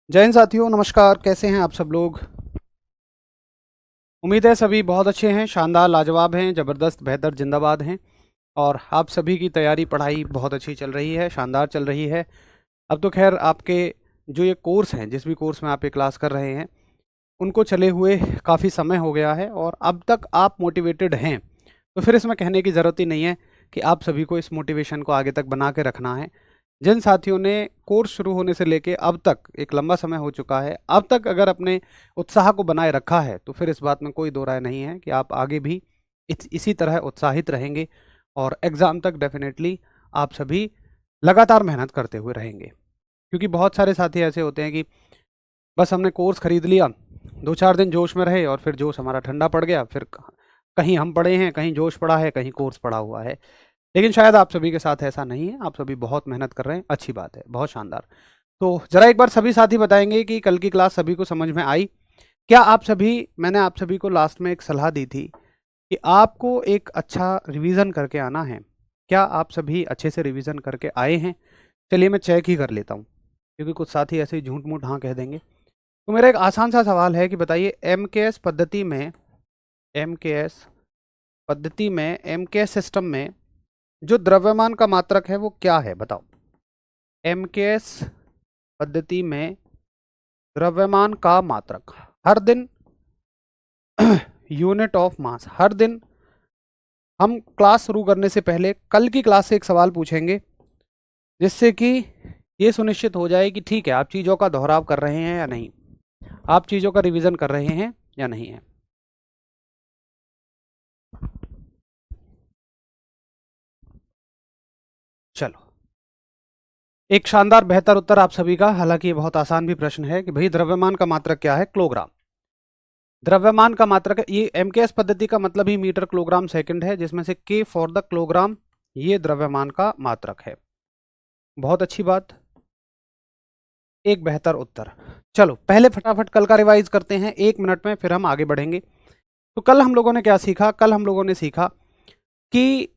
जय हिंद साथियों, नमस्कार। कैसे हैं आप सब लोग? उम्मीद है सभी बहुत अच्छे हैं, शानदार, लाजवाब हैं, ज़बरदस्त, बेहतर, जिंदाबाद हैं। और आप सभी की तैयारी, पढ़ाई बहुत अच्छी चल रही है, शानदार चल रही है। अब तो खैर आपके जो ये कोर्स हैं, जिस भी कोर्स में आप ये क्लास कर रहे हैं, उनको चले हुए काफ़ी समय हो गया है और अब तक आप मोटिवेटेड हैं। तो फिर इसमें कहने की ज़रूरत ही नहीं है कि आप सभी को इस मोटिवेशन को आगे तक बना के रखना है। जिन साथियों ने कोर्स शुरू होने से लेके अब तक एक लंबा समय हो चुका है, अब तक अगर अपने उत्साह को बनाए रखा है तो फिर इस बात में कोई दो राय नहीं है कि आप आगे भी इसी तरह उत्साहित रहेंगे और एग्ज़ाम तक डेफिनेटली आप सभी लगातार मेहनत करते हुए रहेंगे। क्योंकि बहुत सारे साथी ऐसे होते हैं कि बस हमने कोर्स खरीद लिया, 2-4 दिन जोश में रहे और फिर जोश हमारा ठंडा पड़ गया, फिर कहीं हम पड़े हैं, कहीं जोश पड़ा है, कहीं कोर्स पड़ा हुआ है। लेकिन शायद आप सभी के साथ ऐसा नहीं है, आप सभी बहुत मेहनत कर रहे हैं, अच्छी बात है, बहुत शानदार। तो ज़रा एक बार सभी साथी बताएंगे कि कल की क्लास सभी को समझ में आई? क्या आप सभी मैंने आप सभी को लास्ट में एक सलाह दी थी कि आपको एक अच्छा रिवीजन करके आना है। क्या आप सभी अच्छे से रिवीजन करके आए हैं? चलिए मैं चेक ही कर लेता हूँ, क्योंकि कुछ साथी ऐसे ही झूठ मूठ हाँ कह देंगे। तो मेरा एक आसान सा सवाल है कि बताइए, एमकेएस पद्धति में एमकेएस सिस्टम में जो द्रव्यमान का मात्रक है वो क्या है? बताओ। एमकेएस पद्धति में द्रव्यमान का मात्रक हर दिन यूनिट ऑफ मास। हर दिन हम क्लास शुरू करने से पहले कल की क्लास से एक सवाल पूछेंगे, जिससे कि ये सुनिश्चित हो जाए कि ठीक है, आप चीज़ों का दोहराव कर रहे हैं या नहीं, आप चीज़ों का रिवीजन कर रहे हैं या नहीं है। चलो, एक शानदार बेहतर उत्तर आप सभी का। हालांकि ये बहुत आसान भी प्रश्न है कि भाई द्रव्यमान का मात्रक क्या है? किलोग्राम। द्रव्यमान का मात्रक, ये एमकेएस पद्धति का मतलब ही मीटर किलोग्राम सेकंड है, जिसमें से के फॉर द किलोग्राम ये द्रव्यमान का मात्रक है। बहुत अच्छी बात, एक बेहतर उत्तर। चलो पहले फटाफट कल का रिवाइज करते हैं 1 मिनट में, फिर हम आगे बढ़ेंगे। तो कल हम लोगों ने क्या सीखा? कल हम लोगों ने सीखा कि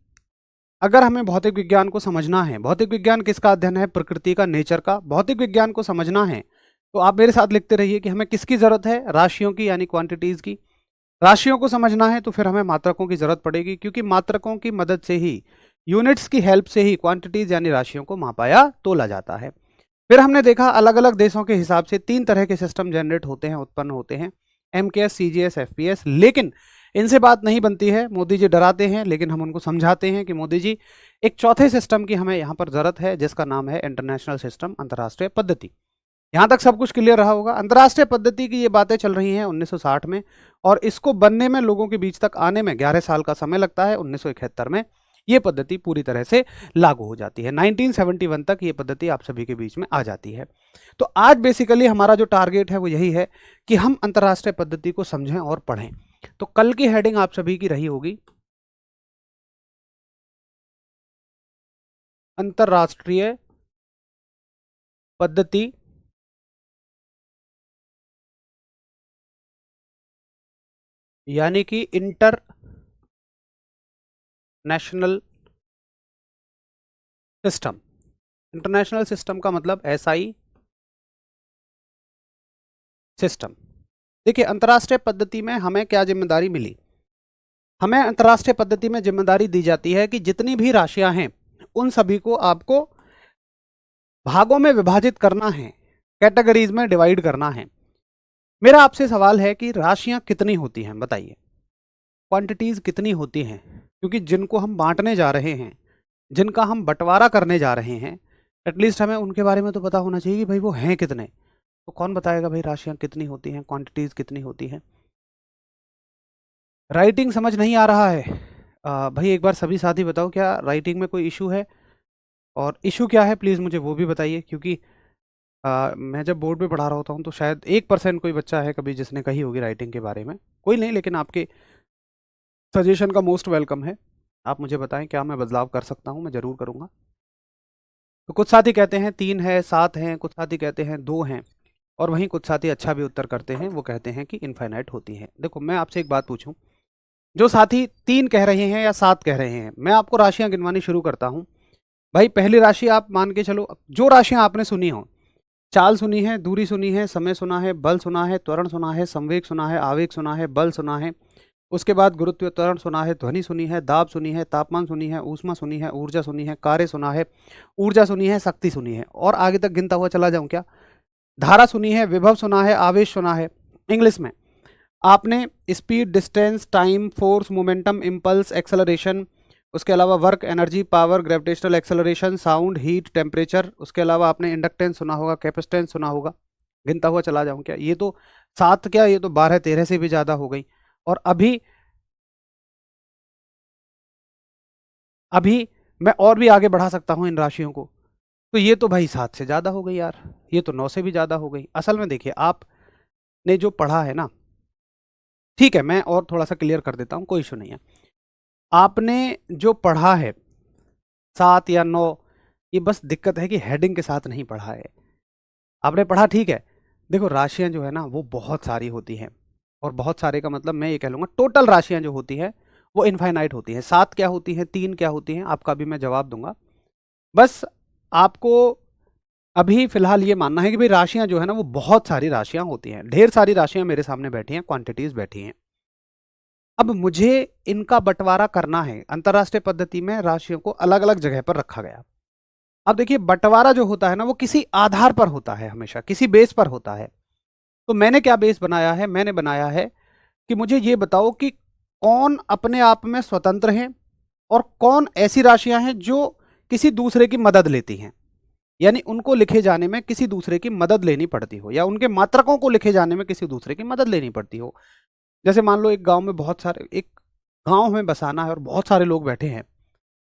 अगर हमें भौतिक विज्ञान को समझना है, भौतिक विज्ञान किसका अध्ययन है? प्रकृति का, नेचर का। भौतिक विज्ञान को समझना है तो आप मेरे साथ लिखते रहिए कि हमें किसकी जरूरत है? राशियों की, यानी क्वांटिटीज की। राशियों को समझना है तो फिर हमें मात्रकों की जरूरत पड़ेगी, क्योंकि मात्रकों की मदद से ही, यूनिट्स की हेल्प से ही क्वांटिटीज यानी राशियों को मापा या तोला जाता है। फिर हमने देखा अलग अलग देशों के हिसाब से 3 तरह के सिस्टम जनरेट होते हैं, उत्पन्न होते हैं, एमकेएस, सीजीएस, एफपीएस। लेकिन इनसे बात नहीं बनती है। मोदी जी डराते हैं, लेकिन हम उनको समझाते हैं कि मोदी जी, एक चौथे सिस्टम की हमें यहाँ पर जरूरत है, जिसका नाम है इंटरनेशनल सिस्टम, अंतर्राष्ट्रीय पद्धति। यहाँ तक सब कुछ क्लियर रहा होगा। अंतर्राष्ट्रीय पद्धति की ये बातें चल रही हैं 1960 में, और इसको बनने में, लोगों के बीच तक आने में 11 साल का समय लगता है। 1971 में ये पद्धति पूरी तरह से लागू हो जाती है। 1971 तक ये पद्धति आप सभी के बीच में आ जाती है। तो आज बेसिकली हमारा जो टारगेट है वो यही है कि हम अंतर्राष्ट्रीय पद्धति को समझें और पढ़ें। तो कल की हेडिंग आप सभी की रही होगी अंतर्राष्ट्रीय पद्धति यानी कि इंटरनेशनल सिस्टम। इंटरनेशनल सिस्टम का मतलब एसआई सिस्टम। देखिए, अंतर्राष्ट्रीय पद्धति में हमें क्या जिम्मेदारी मिली? हमें अंतर्राष्ट्रीय पद्धति में जिम्मेदारी दी जाती है कि जितनी भी राशियां हैं उन सभी को आपको भागों में विभाजित करना है, कैटेगरीज में डिवाइड करना है। मेरा आपसे सवाल है कि राशियां कितनी होती हैं? बताइए, क्वांटिटीज कितनी होती हैं? क्योंकि जिनको हम बांटने जा रहे हैं, जिनका हम बंटवारा करने जा रहे हैं, एटलीस्ट हमें उनके बारे में तो पता होना चाहिए कि भाई वो हैं कितने। तो कौन बताएगा भाई राशियां कितनी होती हैं, क्वांटिटीज कितनी होती हैं? राइटिंग समझ नहीं आ रहा है? भाई एक बार सभी साथी बताओ, क्या राइटिंग में कोई इशू है? और इशू क्या है प्लीज़ मुझे वो भी बताइए, क्योंकि मैं जब बोर्ड पे पढ़ा रहा होता हूँ तो शायद 1% कोई बच्चा है कभी जिसने कही होगी राइटिंग के बारे में। कोई नहीं, लेकिन आपके सजेशन का मोस्ट वेलकम है। आप मुझे बताएं क्या मैं बदलाव कर सकता हूँ, मैं ज़रूर करूँगा। तो कुछ साथी कहते हैं 3 है, 7 हैं, कुछ साथी कहते हैं 2 हैं, और वहीं कुछ साथी अच्छा भी उत्तर करते हैं, वो कहते हैं कि इनफाइनाइट होती हैं। देखो, मैं आपसे एक बात पूछूं, जो साथी 3 कह रहे हैं या 7 कह रहे हैं, मैं आपको राशियां गिनवानी शुरू करता हूं। भाई पहली राशि आप मान के चलो, जो राशियां आपने सुनी हो, चाल सुनी है, दूरी सुनी है, समय सुना है, बल सुना है, त्वरण सुना है, संवेग सुना है, आवेग सुना है, बल सुना है। उसके बाद गुरुत्व त्वरण सुना है, ध्वनि सुनी है, दाब सुनी है, तापमान सुनी है, ऊष्मा सुनी है, ऊर्जा सुनी है, कार्य सुना है, ऊर्जा सुनी है, शक्ति सुनी है। और आगे तक गिनता हुआ चला जाऊं क्या? धारा सुनी है, विभव सुना है, आवेश सुना है। इंग्लिश में आपने speed, distance, time, force, momentum, impulse, acceleration, उसके अलावा work, energy, power, gravitational acceleration, sound, heat, temperature, उसके अलावा आपने इंडक्टेंस सुना होगा, कैपेसिटेंस सुना होगा। गिनता हुआ चला जाऊं क्या? ये तो 7 क्या, ये तो 12-13 से भी ज़्यादा हो गई। और अभी अभी मैं और भी आगे बढ़ा सकता हूं इन राशियों को। तो ये तो भाई 7 से ज़्यादा हो गई यार, ये तो 9 से भी ज़्यादा हो गई। असल में देखिए, आपने जो पढ़ा है ना, ठीक है, मैं और थोड़ा सा क्लियर कर देता हूं, कोई इशू नहीं है। आपने जो पढ़ा है 7 या 9, ये बस दिक्कत है कि हेडिंग के साथ नहीं पढ़ा है। आपने पढ़ा, ठीक है। देखो, राशियां जो है ना वो बहुत सारी होती हैं, और बहुत सारे का मतलब मैं ये कह लूँगा टोटल राशियां जो होती है वो इनफाइनाइट होती हैं। 7 क्या होती हैं, 3 क्या होती हैं, आपका भी मैं जवाब दूंगा। बस आपको अभी फिलहाल ये मानना है कि भाई राशियां जो है ना वो बहुत सारी राशियां होती हैं, ढेर सारी राशियां मेरे सामने बैठी हैं, क्वांटिटीज बैठी हैं। अब मुझे इनका बंटवारा करना है। अंतरराष्ट्रीय पद्धति में राशियों को अलग अलग जगह पर रखा गया। अब देखिए, बंटवारा जो होता है ना वो किसी आधार पर होता है, हमेशा किसी बेस पर होता है। तो मैंने क्या बेस बनाया है? मैंने बनाया है कि मुझे ये बताओ कि कौन अपने आप में स्वतंत्र हैं और कौन ऐसी राशियां हैं जो किसी दूसरे की मदद लेती हैं, यानी उनको लिखे जाने में किसी दूसरे की मदद लेनी पड़ती हो, या उनके मात्रकों को लिखे जाने में किसी दूसरे की मदद लेनी पड़ती हो। जैसे मान लो एक गांव में बहुत सारे, एक गांव में बसाना है और बहुत सारे लोग बैठे हैं।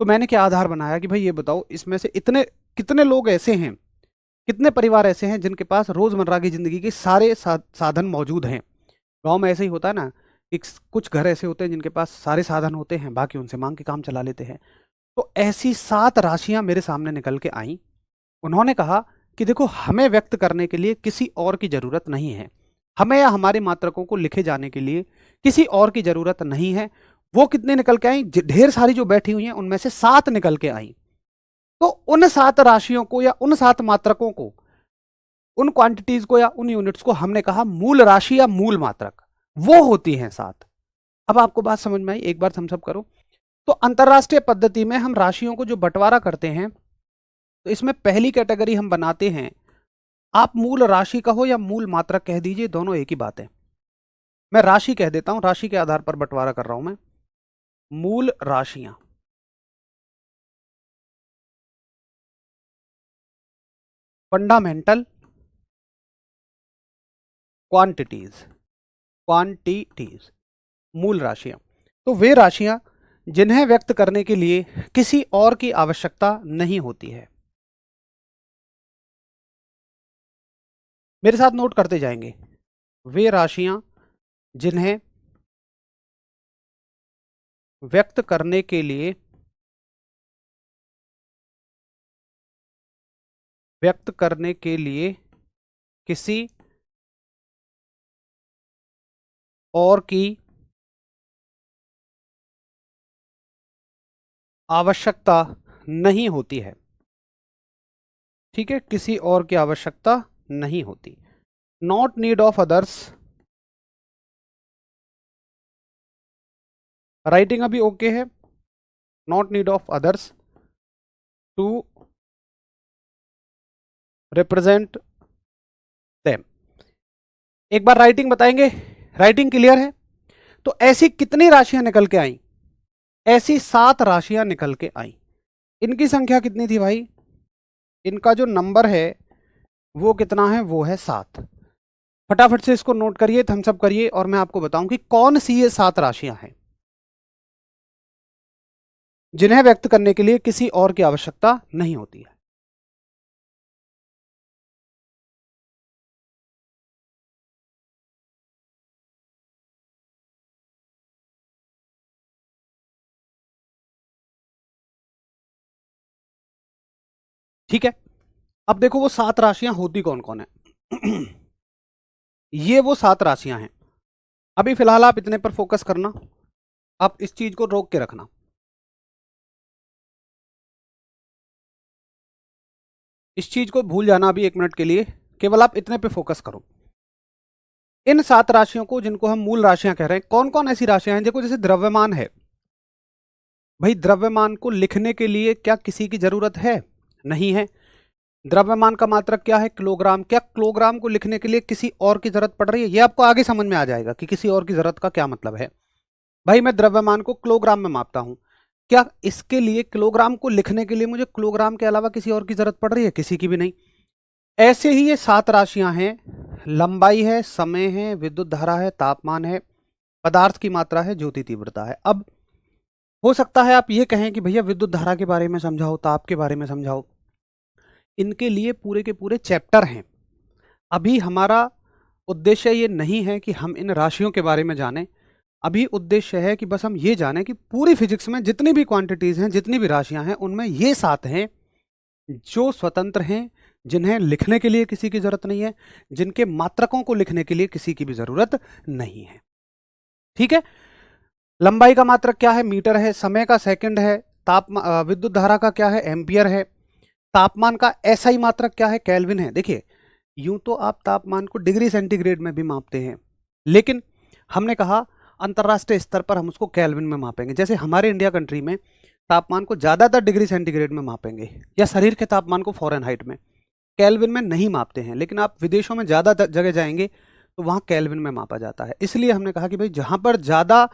तो मैंने क्या आधार बनाया कि भाई ये बताओ इसमें से इतने कितने लोग ऐसे हैं, कितने परिवार ऐसे हैं जिनके पास रोजमर्रा की जिंदगी के सारे साधन मौजूद हैं। गांव में ऐसे ही होता है ना कि कुछ घर ऐसे होते हैं जिनके पास सारे साधन होते हैं, बाकी उनसे मांग के काम चला लेते हैं। तो ऐसी 7 राशियां मेरे सामने निकल के आई। उन्होंने कहा कि देखो, हमें व्यक्त करने के लिए किसी और की जरूरत नहीं है, हमें या हमारे मात्रकों को लिखे जाने के लिए किसी और की जरूरत नहीं है। वो कितने निकल के आई? ढेर सारी जो बैठी हुई हैं उनमें से 7 निकल के आई। तो उन 7 राशियों को या उन 7 मात्रकों को, उन क्वांटिटीज को या उन यूनिट्स को हमने कहा मूल राशि या मूल मात्रक। वो होती हैं 7। अब आपको बात समझ में आई? एक बार थम्स अप करो। तो अंतरराष्ट्रीय पद्धति में हम राशियों को जो बंटवारा करते हैं, तो इसमें पहली कैटेगरी हम बनाते हैं, आप मूल राशि कहो या मूल मात्रक कह दीजिए, दोनों एक ही बात है। मैं राशि कह देता हूं, राशि के आधार पर बंटवारा कर रहा हूं मैं। मूल राशियां, फंडामेंटल क्वांटिटीज, क्वांटिटीज, मूल राशियां। तो वे राशियां जिन्हें व्यक्त करने के लिए किसी और की आवश्यकता नहीं होती है। मेरे साथ नोट करते जाएंगे। वे राशियां जिन्हें व्यक्त करने के लिए किसी और की आवश्यकता नहीं होती है। ठीक है, किसी और की आवश्यकता नहीं होती। Not need of others, writing अभी ओके है। Not need of others to represent them. एक बार राइटिंग बताएंगे? राइटिंग क्लियर है? तो ऐसी कितनी राशियां निकल के आई? ऐसी 7 राशियां निकल के आई। इनकी संख्या कितनी थी भाई? इनका जो नंबर है वो कितना है? वो है 7। फटाफट से इसको नोट करिए, थम्स अप करिए, और मैं आपको बताऊं कि कौन सी ये 7 राशियां हैं जिन्हें व्यक्त करने के लिए किसी और की आवश्यकता नहीं होती है। ठीक है, अब देखो वो 7 राशियां होती कौन कौन है। ये वो 7 राशियां हैं। अभी फिलहाल आप इतने पर फोकस करना, आप इस चीज को रोक के रखना। इस चीज को भूल जाना अभी 1 मिनट के लिए केवल आप इतने पे फोकस करो। इन 7 राशियों को, जिनको हम मूल राशियां कह रहे हैं, कौन कौन ऐसी राशियां हैं? देखो, जैसे द्रव्यमान है भाई, द्रव्यमान को लिखने के लिए क्या किसी की जरूरत है? नहीं है। द्रव्यमान का मात्रक क्या है? किलोग्राम। क्या किलोग्राम को लिखने के लिए किसी और की जरूरत पड़ रही है? ये आपको आगे समझ में आ जाएगा कि किसी और की जरूरत का क्या मतलब है। भाई मैं द्रव्यमान को किलोग्राम में मापता हूं, क्या इसके लिए किलोग्राम को लिखने के लिए मुझे किलोग्राम के अलावा किसी और की जरूरत पड़ रही है? किसी की भी नहीं। ऐसे ही ये 7 राशियां हैं, लंबाई है, समय है, विद्युत धारा है, तापमान है, पदार्थ की मात्रा है, ज्योति तीव्रता है। अब हो सकता है आप ये कहें कि भैया विद्युत धारा के बारे में समझाओ, ताप के बारे में समझाओ। इनके लिए पूरे के पूरे चैप्टर हैं। अभी हमारा उद्देश्य ये नहीं है कि हम इन राशियों के बारे में जानें। अभी उद्देश्य है कि बस हम ये जानें कि पूरी फिजिक्स में जितनी भी क्वांटिटीज हैं, जितनी भी राशियां हैं, उनमें ये 7 हैं जो स्वतंत्र हैं, जिन्हें लिखने के लिए किसी की जरूरत नहीं है, जिनके मात्रकों को लिखने के लिए किसी की भी जरूरत नहीं है। ठीक है। लंबाई का मात्रक क्या है? मीटर है। समय का सेकंड है। विद्युत धारा का क्या है? एम्पियर है। तापमान का एसआई मात्रक क्या है? केल्विन है। देखिए, यूं तो आप तापमान को डिग्री सेंटीग्रेड में भी मापते हैं, लेकिन हमने कहा अंतरराष्ट्रीय स्तर पर हम उसको केल्विन में मापेंगे। जैसे हमारे इंडिया कंट्री में तापमान को ज्यादातर डिग्री सेंटीग्रेड में मापेंगे, या शरीर के तापमान को फ़ारेनहाइट में, केल्विन में नहीं मापते हैं। लेकिन आप विदेशों में ज्यादा जगह जाएंगे तो वहां केल्विन में मापा जाता है। इसलिए हमने कहा कि भाई जहां पर ज्यादा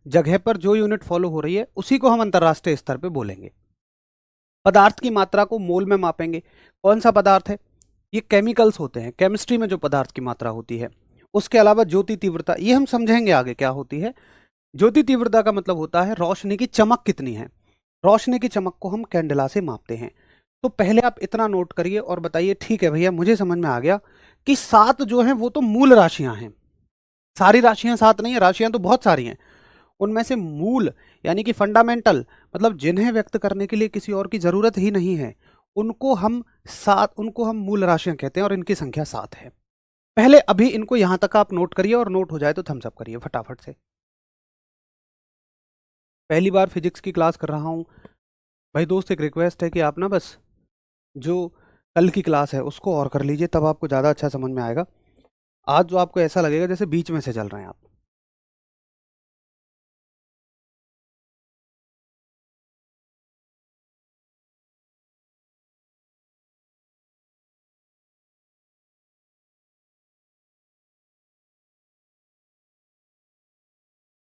जगह पर जो यूनिट फॉलो हो रही है उसी को हम अंतरराष्ट्रीय स्तर पर बोलेंगे। पदार्थ की मात्रा को मोल में मापेंगे। कौन सा पदार्थ है? ये केमिकल्स होते हैं, केमिस्ट्री में जो पदार्थ की मात्रा होती है। उसके अलावा ज्योति तीव्रता, ये हम समझेंगे आगे क्या होती है। ज्योति तीव्रता का मतलब होता है रोशनी की चमक कितनी है। रोशनी की चमक को हम कैंडेला से मापते हैं। तो पहले आप इतना नोट करिए और बताइए, ठीक है भैया मुझे समझ में आ गया कि 7 जो हैं वो तो मूल राशियां हैं। सारी राशियां 7 नहीं है, राशियां तो बहुत सारी हैं। उनमें से मूल यानी कि फंडामेंटल, मतलब जिन्हें व्यक्त करने के लिए किसी और की जरूरत ही नहीं है, उनको हम मूल राशियां कहते हैं, और इनकी संख्या 7 है। पहले अभी इनको यहां तक आप नोट करिए, और नोट हो जाए तो थम्स अप करिए फटाफट से। पहली बार फिजिक्स की क्लास कर रहा हूं भाई दोस्त, एक रिक्वेस्ट है कि आप ना बस जो कल की क्लास है उसको और कर लीजिए, तब आपको ज़्यादा अच्छा समझ में आएगा। आज जो आपको ऐसा लगेगा जैसे बीच में से चल रहे हैं आप।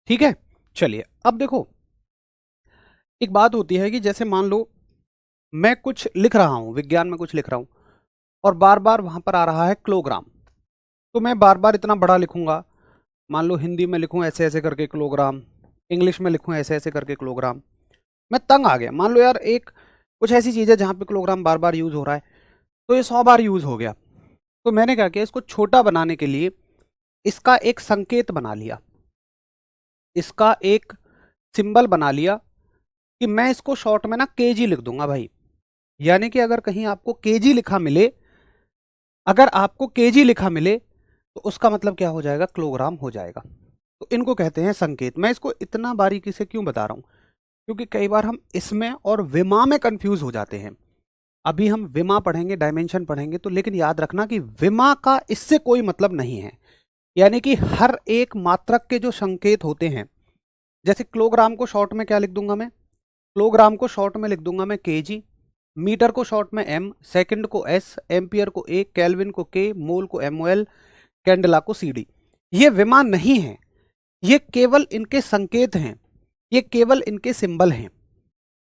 ठीक है, चलिए अब देखो, एक बात होती है कि जैसे मान लो मैं कुछ लिख रहा हूं, विज्ञान में कुछ लिख रहा हूं, और बार बार वहां पर आ रहा है किलोग्राम, तो मैं बार बार इतना बड़ा लिखूंगा। मान लो हिंदी में लिखूं ऐसे ऐसे करके किलोग्राम, इंग्लिश में लिखूं ऐसे ऐसे करके किलोग्राम, मैं तंग आ गया। मान लो यार एक कुछ ऐसी चीज है जहां पे किलोग्राम बार बार यूज हो रहा है, तो ये 100 बार यूज हो गया। तो मैंने क्या किया, इसको छोटा बनाने के लिए इसका एक संकेत बना लिया, इसका एक सिंबल बना लिया कि मैं इसको शॉर्ट में ना केजी लिख दूंगा भाई। यानी कि अगर कहीं आपको केजी लिखा मिले, अगर आपको केजी लिखा मिले तो उसका मतलब क्या हो जाएगा? किलोग्राम हो जाएगा। तो इनको कहते हैं संकेत। मैं इसको इतना बारीकी से क्यों बता रहा हूं? क्योंकि कई बार हम इसमें और विमा में कंफ्यूज हो जाते हैं। अभी हम विमा पढ़ेंगे, डायमेंशन पढ़ेंगे, तो लेकिन याद रखना कि विमा का इससे कोई मतलब नहीं है। यानी कि हर एक मात्रक के जो संकेत होते हैं, जैसे किलोग्राम को शॉर्ट में क्या लिख दूंगा मैं? किलोग्राम को शॉर्ट में लिख दूंगा मैं केजी, मीटर को शॉर्ट में एम, सेकंड को एस, एम्पियर को ए, केल्विन को के, मोल को एमओएल, कैंडला को सीडी। ये विमान नहीं है, ये केवल इनके संकेत हैं, ये केवल इनके सिंबल हैं,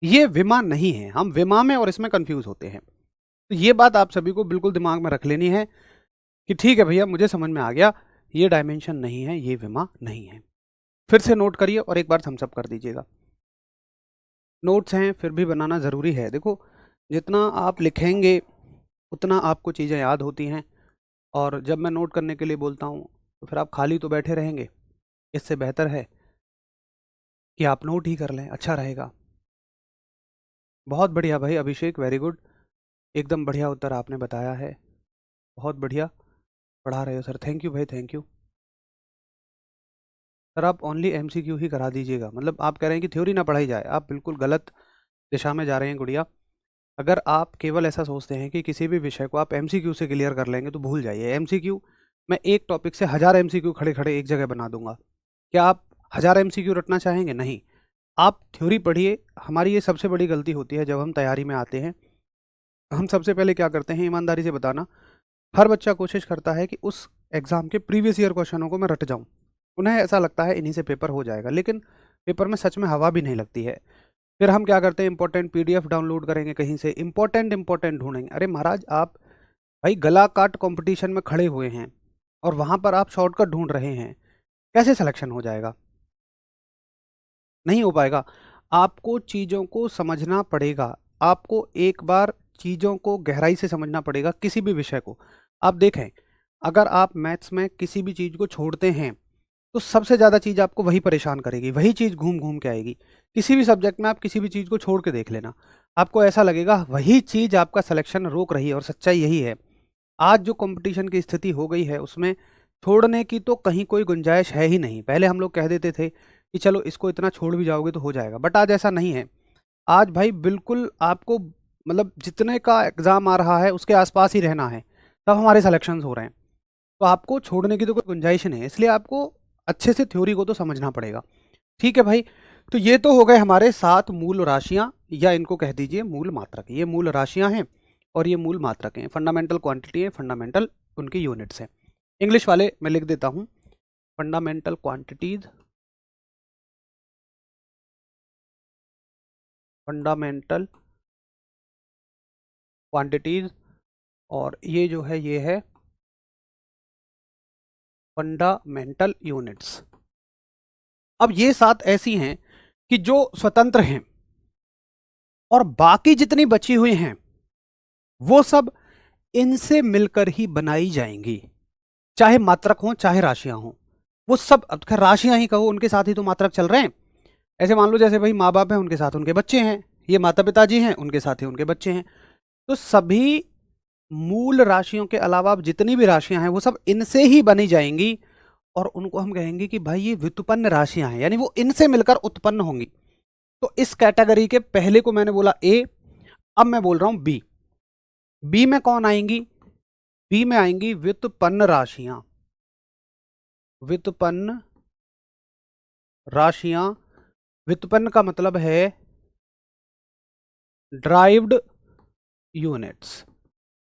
ये विमान नहीं है। हम विमा में और इसमें कंफ्यूज होते हैं। तो ये बात आप सभी को बिल्कुल दिमाग में रख लेनी है कि ठीक है भैया मुझे समझ में आ गया, ये डायमेंशन नहीं है, ये विमा नहीं है। फिर से नोट करिए और एक बार थम्स अप कर दीजिएगा। नोट्स हैं फिर भी बनाना ज़रूरी है। देखो, जितना आप लिखेंगे उतना आपको चीज़ें याद होती हैं, और जब मैं नोट करने के लिए बोलता हूँ तो फिर आप खाली तो बैठे रहेंगे। इससे बेहतर है कि आप नोट ही कर लें, अच्छा रहेगा। बहुत बढ़िया भाई अभिषेक, वेरी गुड, एकदम बढ़िया उत्तर आपने बताया है, बहुत बढ़िया पढ़ा रहे हो सर, थैंक यू भाई, थैंक यू। सर आप ओनली एमसीक्यू ही करा दीजिएगा, मतलब आप कह रहे हैं कि थ्योरी ना पढ़ाई जाए, आप बिल्कुल गलत दिशा में जा रहे हैं गुड़िया। अगर आप केवल ऐसा सोचते हैं कि किसी भी विषय को आप एमसीक्यू से क्लियर कर लेंगे तो भूल जाइए। एमसीक्यू, मैं एक टॉपिक से 1000 एमसीक्यू खड़े खड़े एक जगह बना दूंगा। क्या आप 1000 एमसीक्यू रटना चाहेंगे? नहीं। आप थ्योरी पढ़िए। हमारी ये सबसे बड़ी गलती होती है जब हम तैयारी में आते हैं। हम सबसे पहले क्या करते हैं, ईमानदारी से बताना, हर बच्चा कोशिश करता है कि उस एग्जाम के प्रीवियस ईयर क्वेश्चनों को मैं रट जाऊं। उन्हें ऐसा लगता है इन्हीं से पेपर हो जाएगा, लेकिन पेपर में सच में हवा भी नहीं लगती है। फिर हम क्या करते हैं, इंपॉर्टेंट पीडीएफ डाउनलोड करेंगे कहीं से, इंपॉर्टेंट ढूंढेंगे। अरे महाराज, आप भाई गला काट कंपटीशन में खड़े हुए हैं और वहां पर आप शॉर्टकट ढूंढ रहे हैं, कैसे सिलेक्शन हो जाएगा? नहीं हो पाएगा। आपको चीज़ों को समझना पड़ेगा। आपको एक बार चीज़ों को गहराई से समझना पड़ेगा, किसी भी विषय को। आप देखें, अगर आप मैथ्स में किसी भी चीज़ को छोड़ते हैं तो सबसे ज़्यादा चीज़ आपको वही परेशान करेगी, वही चीज़ घूम घूम के आएगी। किसी भी सब्जेक्ट में आप किसी भी चीज़ को छोड़ के देख लेना, आपको ऐसा लगेगा वही चीज़ आपका सिलेक्शन रोक रही है, और सच्चाई यही है। आज जो कंपटीशन की स्थिति हो गई है उसमें छोड़ने की तो कहीं कोई गुंजाइश है ही नहीं। पहले हम लोग कह देते थे कि चलो इसको इतना छोड़ भी जाओगे तो हो जाएगा, बट आज ऐसा नहीं है। आज भाई बिल्कुल आपको मतलब जितने का एग्ज़ाम आ रहा है उसके आसपास ही रहना है, तब हमारे सिलेक्शंस हो रहे हैं। तो आपको छोड़ने की तो कोई गुंजाइश नहीं है, इसलिए आपको अच्छे से थ्योरी को तो समझना पड़ेगा। ठीक है भाई, तो ये तो हो गए हमारे 7 मूल राशियां, या इनको कह दीजिए मूल मात्रक। ये मूल राशियां हैं और ये मूल मात्रक हैं, फंडामेंटल क्वांटिटी है, फंडामेंटल उनकी यूनिट्स हैं। इंग्लिश वाले मैं लिख देता हूं, फंडामेंटल क्वांटिटीज, फंडामेंटल क्वांटिटीज, और ये जो है ये है फंडामेंटल यूनिट्स। अब ये 7 ऐसी हैं कि जो स्वतंत्र हैं, और बाकी जितनी बची हुई हैं वो सब इनसे मिलकर ही बनाई जाएंगी, चाहे मात्रक हो चाहे राशियां हो। वो सब, अब खैर राशियां ही कहो, उनके साथ ही तो मात्रक चल रहे हैं। ऐसे मान लो जैसे भाई माँ बाप हैं, उनके साथ उनके बच्चे हैं, ये माता पिताजी हैं, उनके साथ ही उनके बच्चे हैं। तो सभी मूल राशियों के अलावा अब जितनी भी राशियां हैं वो सब इनसे ही बनी जाएंगी, और उनको हम कहेंगे कि भाई ये व्युत्पन्न राशियां हैं, यानी वो इनसे मिलकर उत्पन्न होंगी। तो इस कैटेगरी के पहले को मैंने बोला ए, अब मैं बोल रहा हूं बी। बी में कौन आएंगी? बी में आएंगी व्युत्पन्न राशियां। व्युत्पन्न राशियां, व्युत्पन्न का मतलब है ड्राइव्ड यूनिट्स।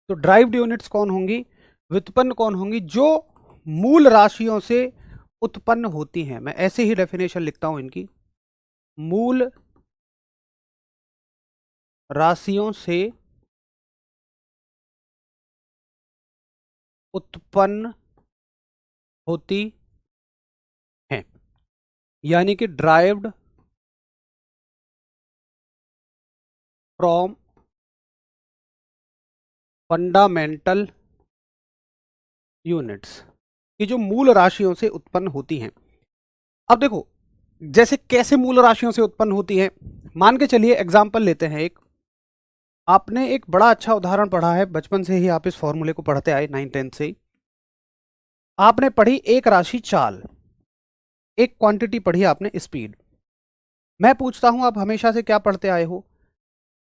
तो ड्राइव्ड यूनिट्स कौन होंगी? व्युत्पन्न कौन होंगी? जो मूल राशियों से उत्पन्न होती हैं। मैं ऐसे ही डेफिनेशन लिखता हूं इनकी, मूल राशियों से उत्पन्न होती हैं, यानी कि ड्राइव्ड फ्रॉम फंडामेंटल यूनिट्स, कि जो मूल राशियों से उत्पन्न होती हैं। अब देखो, जैसे कैसे मूल राशियों से उत्पन्न होती हैं, मान के चलिए एग्जाम्पल लेते हैं एक। आपने एक बड़ा अच्छा उदाहरण पढ़ा है, बचपन से ही आप इस फॉर्मूले को पढ़ते आए, 9th-10th से ही। आपने पढ़ी एक राशि चाल, एक क्वांटिटी पढ़ी आपने स्पीड। मैं पूछता हूं आप हमेशा से क्या पढ़ते आए हो?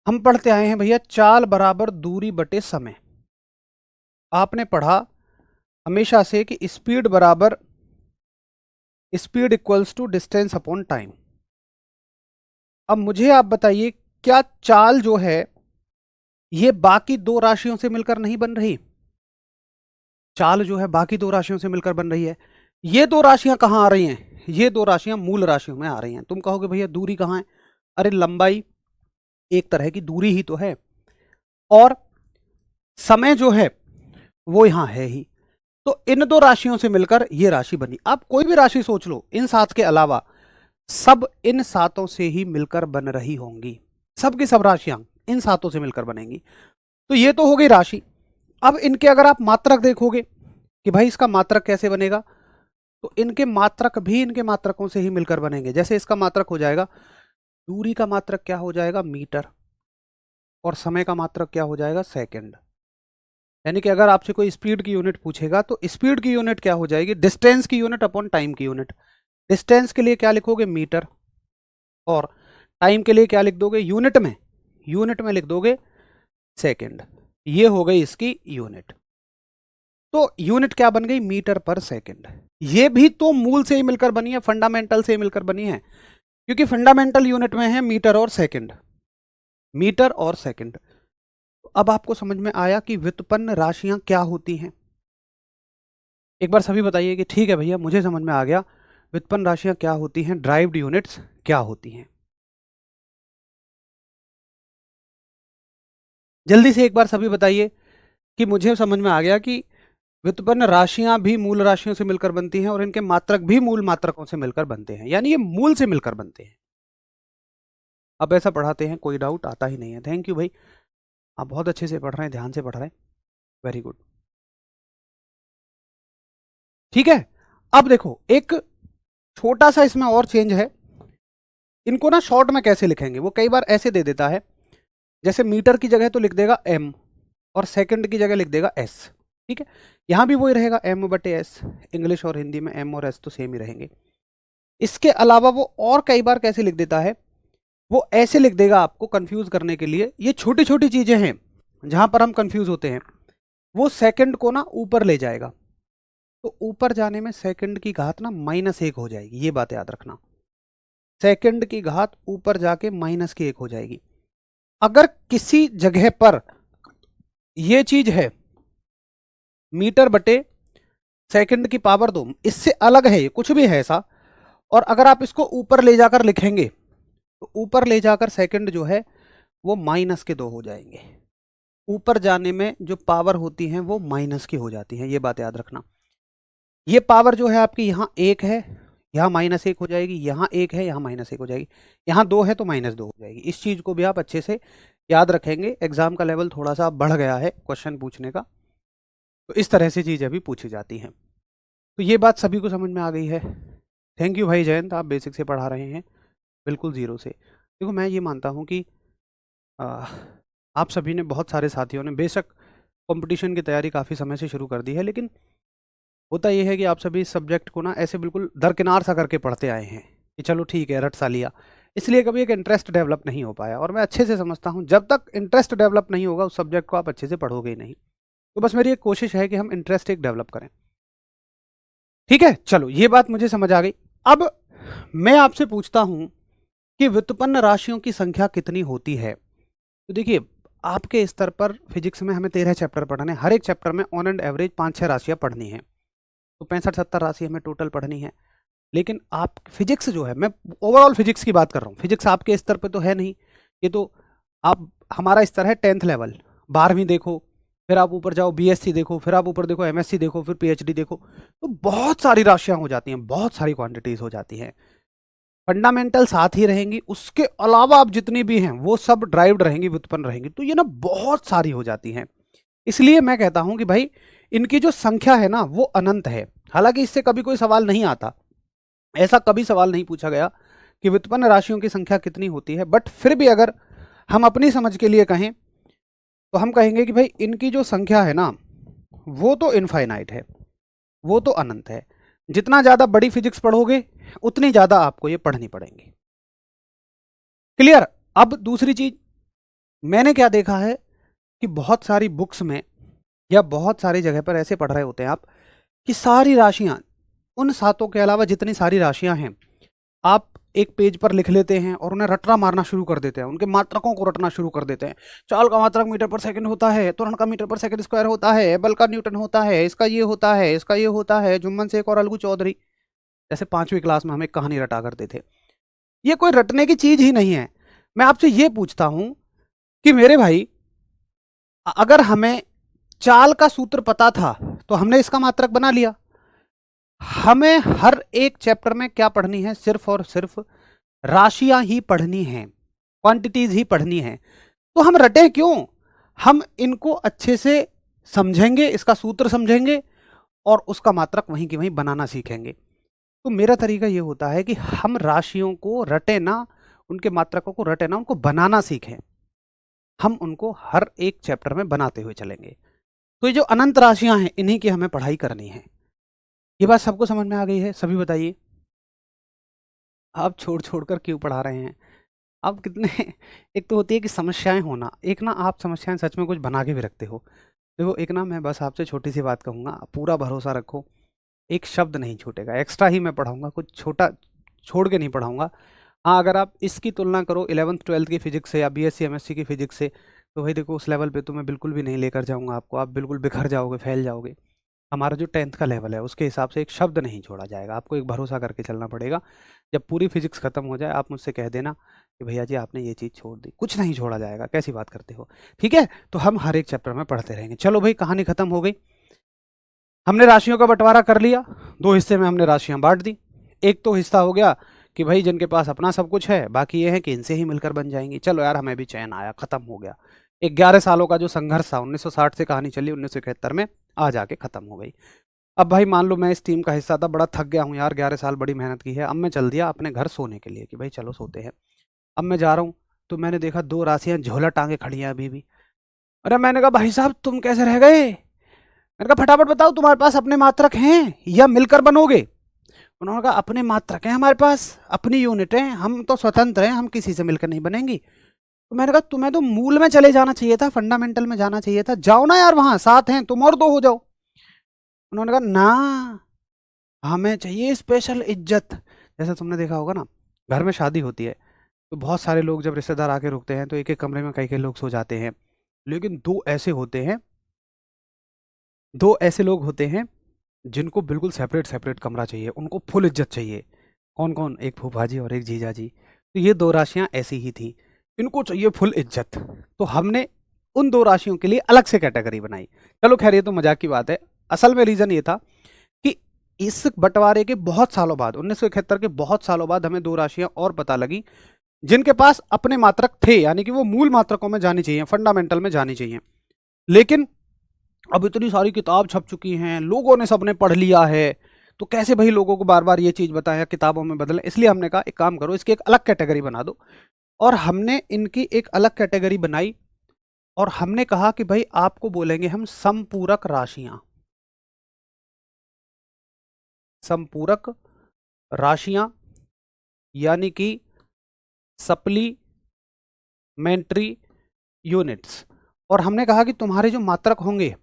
हम पढ़ते आए हैं भैया चाल बराबर दूरी बटे समय। आपने पढ़ा हमेशा से कि स्पीड बराबर speed equals to distance upon time. अब मुझे आप बताइए, क्या चाल जो है ये बाकी दो राशियों से मिलकर नहीं बन रही? चाल जो है बाकी दो राशियों से मिलकर बन रही है। ये दो राशियां कहां आ रही हैं? ये दो राशियां मूल राशियों में आ रही हैं। तुम कहोगे भैया दूरी कहां है? अरे लंबाई एक तरह की दूरी ही तो है, और समय जो है वो यहां है ही। तो इन दो राशियों से मिलकर ये राशि बनी। आप कोई भी राशि सोच लो इन 7 के अलावा, सब इन 7 से ही मिलकर बन रही होंगी। सब की सब राशियां इन 7 से मिलकर बनेंगी। तो ये तो हो गई राशि। अब इनके अगर आप मात्रक देखोगे कि भाई इसका मात्रक कैसे बनेगा, तो इनके मात्रक भी इनके मात्रकों से ही मिलकर बनेंगे। जैसे इसका मात्रक हो जाएगा, दूरी का मात्रक क्या हो जाएगा? मीटर, और समय का मात्रक क्या हो जाएगा? सेकंड। यानी कि अगर आपसे कोई स्पीड की यूनिट पूछेगा तो स्पीड की यूनिट क्या हो जाएगी? डिस्टेंस की यूनिट अपॉन टाइम की यूनिट। डिस्टेंस के लिए क्या लिखोगे? मीटर, और टाइम के लिए क्या लिख दोगे? यूनिट में लिख दोगे सेकंड। ये हो गई इसकी यूनिट। तो यूनिट क्या बन गई? मीटर पर सेकंड। ये भी तो मूल से ही मिलकर बनी है, फंडामेंटल से ही मिलकर बनी है, क्योंकि फंडामेंटल यूनिट में है मीटर और सेकंड, मीटर और सेकंड। अब आपको समझ में आया कि व्युत्पन्न राशियां क्या होती हैं? एक बार सभी बताइए कि ठीक है भैया मुझे समझ में आ गया, व्युत्पन्न राशियां क्या होती हैं, ड्राइव्ड यूनिट्स क्या होती हैं। जल्दी से एक बार सभी बताइए कि मुझे समझ में आ गया कि व्युत्पन्न राशियां भी मूल राशियों से मिलकर बनती हैं और इनके मात्रक भी मूल मात्रकों से मिलकर बनते हैं, यानी ये मूल से मिलकर बनते हैं। अब ऐसा पढ़ाते हैं, कोई डाउट आता ही नहीं है। थैंक यू भाई, आप बहुत अच्छे से पढ़ रहे हैं, ध्यान से पढ़ रहे हैं, वेरी गुड। ठीक है, अब देखो एक छोटा सा इसमें और चेंज है। इनको ना शॉर्ट में कैसे लिखेंगे, वो कई बार ऐसे दे देता है, जैसे मीटर की जगह तो लिख देगा एम और सेकंड की जगह लिख देगा एस। ठीक है, यहां भी वही रहेगा एम बटे एस। इंग्लिश और हिंदी में एम और एस तो सेम ही रहेंगे। इसके अलावा वो और कई बार कैसे लिख देता है, वो ऐसे लिख देगा आपको कंफ्यूज करने के लिए। ये छोटी छोटी चीजें हैं जहां पर हम कंफ्यूज होते हैं। वो सेकंड को ना ऊपर ले जाएगा, तो ऊपर जाने में सेकंड की घात ना -1 हो जाएगी, ये बात याद रखना। सेकंड की घात ऊपर जाके -1 हो जाएगी। अगर किसी जगह पर ये चीज है मीटर बटे सेकंड की पावर 2, इससे अलग है, ये कुछ भी है ऐसा, और अगर आप इसको ऊपर ले जाकर लिखेंगे तो ऊपर ले जाकर सेकंड जो है वो -2 हो जाएंगे। ऊपर जाने में जो पावर होती हैं वो माइनस की हो जाती हैं, ये बात याद रखना। ये पावर जो है आपकी यहाँ 1 है, यहाँ -1 हो जाएगी, यहाँ 1 है, यहाँ -1 हो जाएगी, यहाँ 2 है तो -2 हो जाएगी। इस चीज को भी आप अच्छे से याद रखेंगे। एग्जाम का लेवल थोड़ा सा बढ़ गया है क्वेश्चन पूछने का, तो इस तरह से चीजें भी पूछी जाती हैं। तो ये बात सभी को समझ में आ गई है। थैंक यू भाई जयंत, आप बेसिक से पढ़ा रहे हैं, बिल्कुल जीरो से। देखो मैं ये मानता हूँ कि आप सभी ने, बहुत सारे साथियों ने बेशक कंपटीशन की तैयारी काफ़ी समय से शुरू कर दी है, लेकिन होता यह है कि आप सभी इस सब्जेक्ट को ना ऐसे बिल्कुल दरकिनार सा करके पढ़ते आए हैं कि चलो ठीक है रट सा लिया, इसलिए कभी एक इंटरेस्ट डेवलप नहीं हो पाया। और मैं अच्छे से समझता हूँ जब तक इंटरेस्ट डेवलप नहीं होगा उस सब्जेक्ट को आप अच्छे से पढ़ोगे ही नहीं। तो बस मेरी एक कोशिश है कि हम इंटरेस्ट एक डेवलप करें। ठीक है, चलो ये बात मुझे समझ आ गई। अब मैं आपसे पूछता हूं कि व्युत्पन्न राशियों की संख्या कितनी होती है। तो देखिए आपके स्तर पर फिजिक्स में हमें 13 चैप्टर पढ़ने, हर एक चैप्टर में ऑन एंड एवरेज 5-6 राशियां पढ़नी है, तो 65-70 राशि हमें टोटल पढ़नी है। लेकिन आप फिजिक्स जो है, मैं ओवरऑल फिजिक्स की बात कर रहा हूँ, फिजिक्स आपके स्तर पर तो है नहीं, ये तो आप, हमारा स्तर है 10th लेवल, 12वीं देखो, फिर आप ऊपर जाओ बीएससी देखो, फिर आप ऊपर देखो एमएससी देखो, फिर पीएचडी देखो, तो बहुत सारी राशियां हो जाती हैं, बहुत सारी क्वांटिटीज हो जाती हैं। फंडामेंटल साथ ही रहेंगी, उसके अलावा आप जितनी भी हैं वो सब ड्राइव्ड रहेंगी, व्युत्पन्न रहेंगी, तो ये ना बहुत सारी हो जाती हैं। इसलिए मैं कहता हूं कि भाई इनकी जो संख्या है ना वो अनंत है। हालांकि इससे कभी कोई सवाल नहीं आता, ऐसा कभी सवाल नहीं पूछा गया कि व्युत्पन्न राशियों की संख्या कितनी होती है, बट फिर भी अगर हम अपनी समझ के लिए कहें तो हम कहेंगे कि भाई इनकी जो संख्या है ना वो तो इनफाइनाइट है, वो तो अनंत है। जितना ज्यादा बड़ी फिजिक्स पढ़ोगे उतनी ज्यादा आपको ये पढ़नी पड़ेंगी। क्लियर। अब दूसरी चीज मैंने क्या देखा है कि बहुत सारी बुक्स में या बहुत सारी जगह पर ऐसे पढ़ रहे होते हैं आप कि सारी राशियां, उन सातों के अलावा जितनी सारी राशियां हैं आप एक पेज पर लिख लेते हैं और उन्हें रटना मारना शुरू कर देते हैं, उनके मात्रकों को रटना शुरू कर देते हैं। चाल का मात्रक मीटर पर सेकंड होता है, त्वरण का मीटर पर सेकंड स्क्वायर होता है, बल का न्यूटन होता है, इसका ये होता है, इसका ये होता है, जुम्मन शेख और अलगू चौधरी, जैसे 5वीं क्लास में हमें कहानी रटा करते थे। ये कोई रटने की चीज ही नहीं है। मैं आपसे ये पूछता हूं कि मेरे भाई अगर हमें चाल का सूत्र पता था तो हमने इसका मात्रक बना लिया। हमें हर एक चैप्टर में क्या पढ़नी है, सिर्फ और सिर्फ राशियां ही पढ़नी हैं, क्वांटिटीज ही पढ़नी है। तो हम रटे क्यों, हम इनको अच्छे से समझेंगे, इसका सूत्र समझेंगे और उसका मात्रक वहीं की वहीं बनाना सीखेंगे। तो मेरा तरीका ये होता है कि हम राशियों को रटे ना, उनके मात्रकों को रटे ना, उनको बनाना सीखें। हम उनको हर एक चैप्टर में बनाते हुए चलेंगे। तो ये जो अनंत राशियां हैं इन्हीं की हमें पढ़ाई करनी है। ये बात सबको समझ में आ गई है? सभी बताइए, आप छोड़ छोड़ कर क्यों पढ़ा रहे हैं? अब कितने एक तो होती है कि समस्याएं होना, एक ना आप समस्याएं सच में कुछ बना के भी रखते हो। देखो एक ना मैं बस आपसे छोटी सी बात कहूँगा, पूरा भरोसा रखो, एक शब्द नहीं छूटेगा, एक्स्ट्रा ही मैं पढ़ाऊंगा, कुछ छोटा छोड़ के नहीं पढ़ाऊंगा। हाँ, अगर आप इसकी तुलना करो 11th 12th की फिजिक्स से या बीएससी एमएससी की फिजिक्स से, तो भाई देखो उस लेवल पे तो मैं बिल्कुल भी नहीं लेकर जाऊंगा आपको, आप बिल्कुल बिखर जाओगे, फैल जाओगे। हमारा जो 10th का लेवल है उसके हिसाब से एक शब्द नहीं छोड़ा जाएगा, आपको एक भरोसा करके चलना पड़ेगा। जब पूरी फिजिक्स खत्म हो जाए आप मुझसे कह देना कि भैया जी आपने ये चीज़ छोड़ दी, कुछ नहीं छोड़ा जाएगा, कैसी बात करते हो। ठीक है, तो हम हर एक चैप्टर में पढ़ते रहेंगे। चलो भाई, कहानी खत्म हो गई, हमने राशियों का बंटवारा कर लिया, दो हिस्से में हमने राशियां बांट दी। एक तो हिस्सा हो गया कि भाई जिनके पास अपना सब कुछ है, बाकी ये है कि इनसे ही मिलकर बन जाएंगी। चलो यार, हमें भी चैन आया, खत्म हो गया। 11 सालों का जो संघर्ष था, 1960 से कहानी चली 1971 में आ जाके खत्म हो गई। अब भाई मान लो मैं इस टीम का हिस्सा था, बड़ा थक गया हूँ यार, 11 साल बड़ी मेहनत की है, अब मैं चल दिया अपने घर सोने के लिए कि भाई चलो सोते हैं। अब मैं जा रहा हूँ तो मैंने देखा दो राशियां झोला टांगे खड़ी हैं अभी भी। अरे मैंने कहा भाई साहब तुम कैसे रह गए, मैंने कहा फटाफट बताओ तुम्हारे पास अपने मात्रक हैं या मिलकर बनोगे। उन्होंने कहा अपने मात्रक हैं हमारे पास, अपनी यूनिट है, हम तो स्वतंत्र हैं, हम किसी से मिलकर नहीं बनेंगी। तो मैंने कहा तुम्हें तो मूल में चले जाना चाहिए था, फंडामेंटल में जाना चाहिए था, जाओ ना यार, वहां साथ हैं तुम और दो हो जाओ। उन्होंने कहा ना, हमें चाहिए स्पेशल इज्जत। जैसे तुमने देखा होगा ना, घर में शादी होती है तो बहुत सारे लोग जब रिश्तेदार आके रुकते हैं तो एक एक कमरे में कई कई लोग सो जाते हैं, लेकिन दो ऐसे लोग होते हैं जिनको बिल्कुल सेपरेट सेपरेट कमरा चाहिए, उनको फुल इज्जत चाहिए। कौन कौन, एक फूफा जी और एक जीजा जी। तो ये दो राशियां ऐसी ही थी, इनको चाहिए फुल इज्जत। तो हमने उन दो राशियों के लिए अलग से कैटेगरी बनाई। चलो खैर ये तो मजाक की बात है, असल में रीजन ये था कि इस बंटवारे के बहुत सालों बाद, 1971 के बहुत सालों बाद हमें दो राशियां और पता लगी जिनके पास अपने मात्रक थे, यानी कि वो मूल मात्रकों में जानी चाहिए, फंडामेंटल में जानी चाहिए। लेकिन अब इतनी सारी किताब छप चुकी हैं, लोगों ने सबने पढ़ लिया है, तो कैसे भाई लोगों को बार बार ये चीज़ बताया किताबों में बदलें। इसलिए हमने कहा एक काम करो, इसकी एक अलग कैटेगरी बना दो। और हमने इनकी एक अलग कैटेगरी बनाई और हमने कहा कि भाई आपको बोलेंगे हम समपूरक राशियां। समपूरक राशियां यानी कि सप्लीमेंट्री यूनिट्स। और हमने कहा कि तुम्हारे जो मात्रक होंगे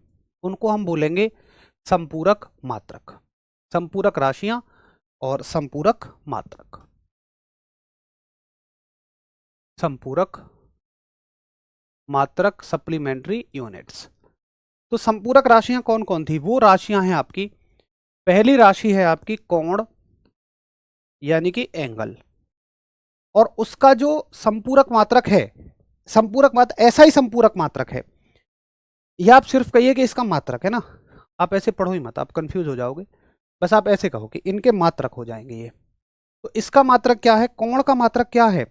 उनको हम बोलेंगे संपूरक मात्रक, संपूरक राशियां और संपूरक मात्रक, संपूरक मात्रक सप्लीमेंट्री यूनिट्स। तो संपूरक राशियां कौन कौन थी, वो राशियां हैं आपकी, पहली राशि है आपकी कोण यानी कि एंगल, और उसका जो संपूरक मात्रक है, संपूरक मात्रक ऐसा ही संपूरक मात्रक है, या आप सिर्फ कहिए कि इसका मात्रक है ना, आप ऐसे पढ़ो ही मत, आप कंफ्यूज हो जाओगे, बस आप ऐसे कहो कि इनके मात्रक हो जाएंगे ये। तो इसका मात्रक क्या है, कोण का मात्रक क्या है।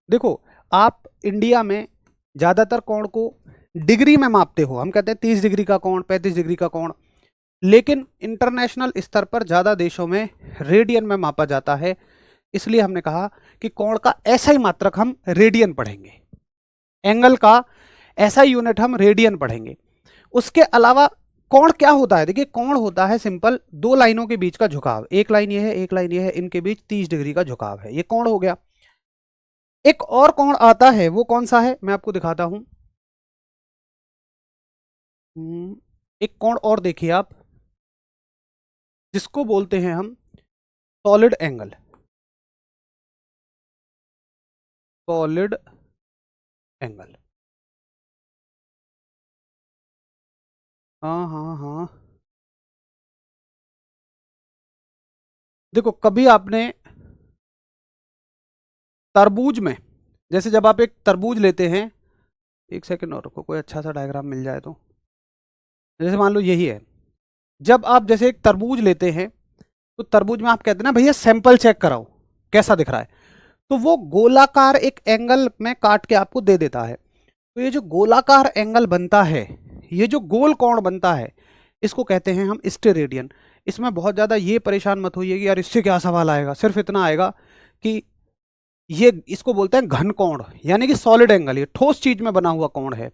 देखो आप इंडिया में ज्यादातर कोण को डिग्री में मापते हो, हम कहते हैं 30 डिग्री का कोण, 35 डिग्री का कोण, लेकिन इंटरनेशनल स्तर पर ज्यादा देशों में रेडियन में मापा जाता है। इसलिए हमने कहा कि कोण का ऐसा ही मात्रक हम रेडियन पढ़ेंगे, एंगल का ऐसा ही यूनिट हम रेडियन पढ़ेंगे। उसके अलावा कोण क्या होता है, देखिए कोण होता है सिंपल दो लाइनों के बीच का झुकाव, एक लाइन ये है एक लाइन ये है, इनके बीच 30 डिग्री का झुकाव है, ये कोण हो गया। एक और कोण आता है, वो कौन सा है मैं आपको दिखाता हूं। एक कोण और देखिए आप, जिसको बोलते हैं हम सॉलिड एंगल, सॉलिड एंगल। हाँ हाँ हाँ, देखो कभी आपने तरबूज में, जैसे जब आप एक तरबूज लेते हैं, एक सेकंड और रुको, कोई अच्छा सा डायग्राम मिल जाए तो, जैसे मान लो यही है, जब आप जैसे एक तरबूज लेते हैं तो तरबूज में आप कहते हैं ना भैया सैंपल चेक कराओ कैसा दिख रहा है, तो वो गोलाकार एक एंगल में काट के आपको दे देता है। तो ये जो गोलाकार एंगल बनता है, ये जो गोल कोण बनता है, इसको कहते हैं हम स्टेरेडियन। इसमें बहुत ज़्यादा ये परेशान मत होइए कि यार इससे क्या सवाल आएगा, सिर्फ इतना आएगा कि ये इसको बोलते हैं घन कोण, यानी कि सॉलिड एंगल, ये ठोस चीज में बना हुआ कोण है।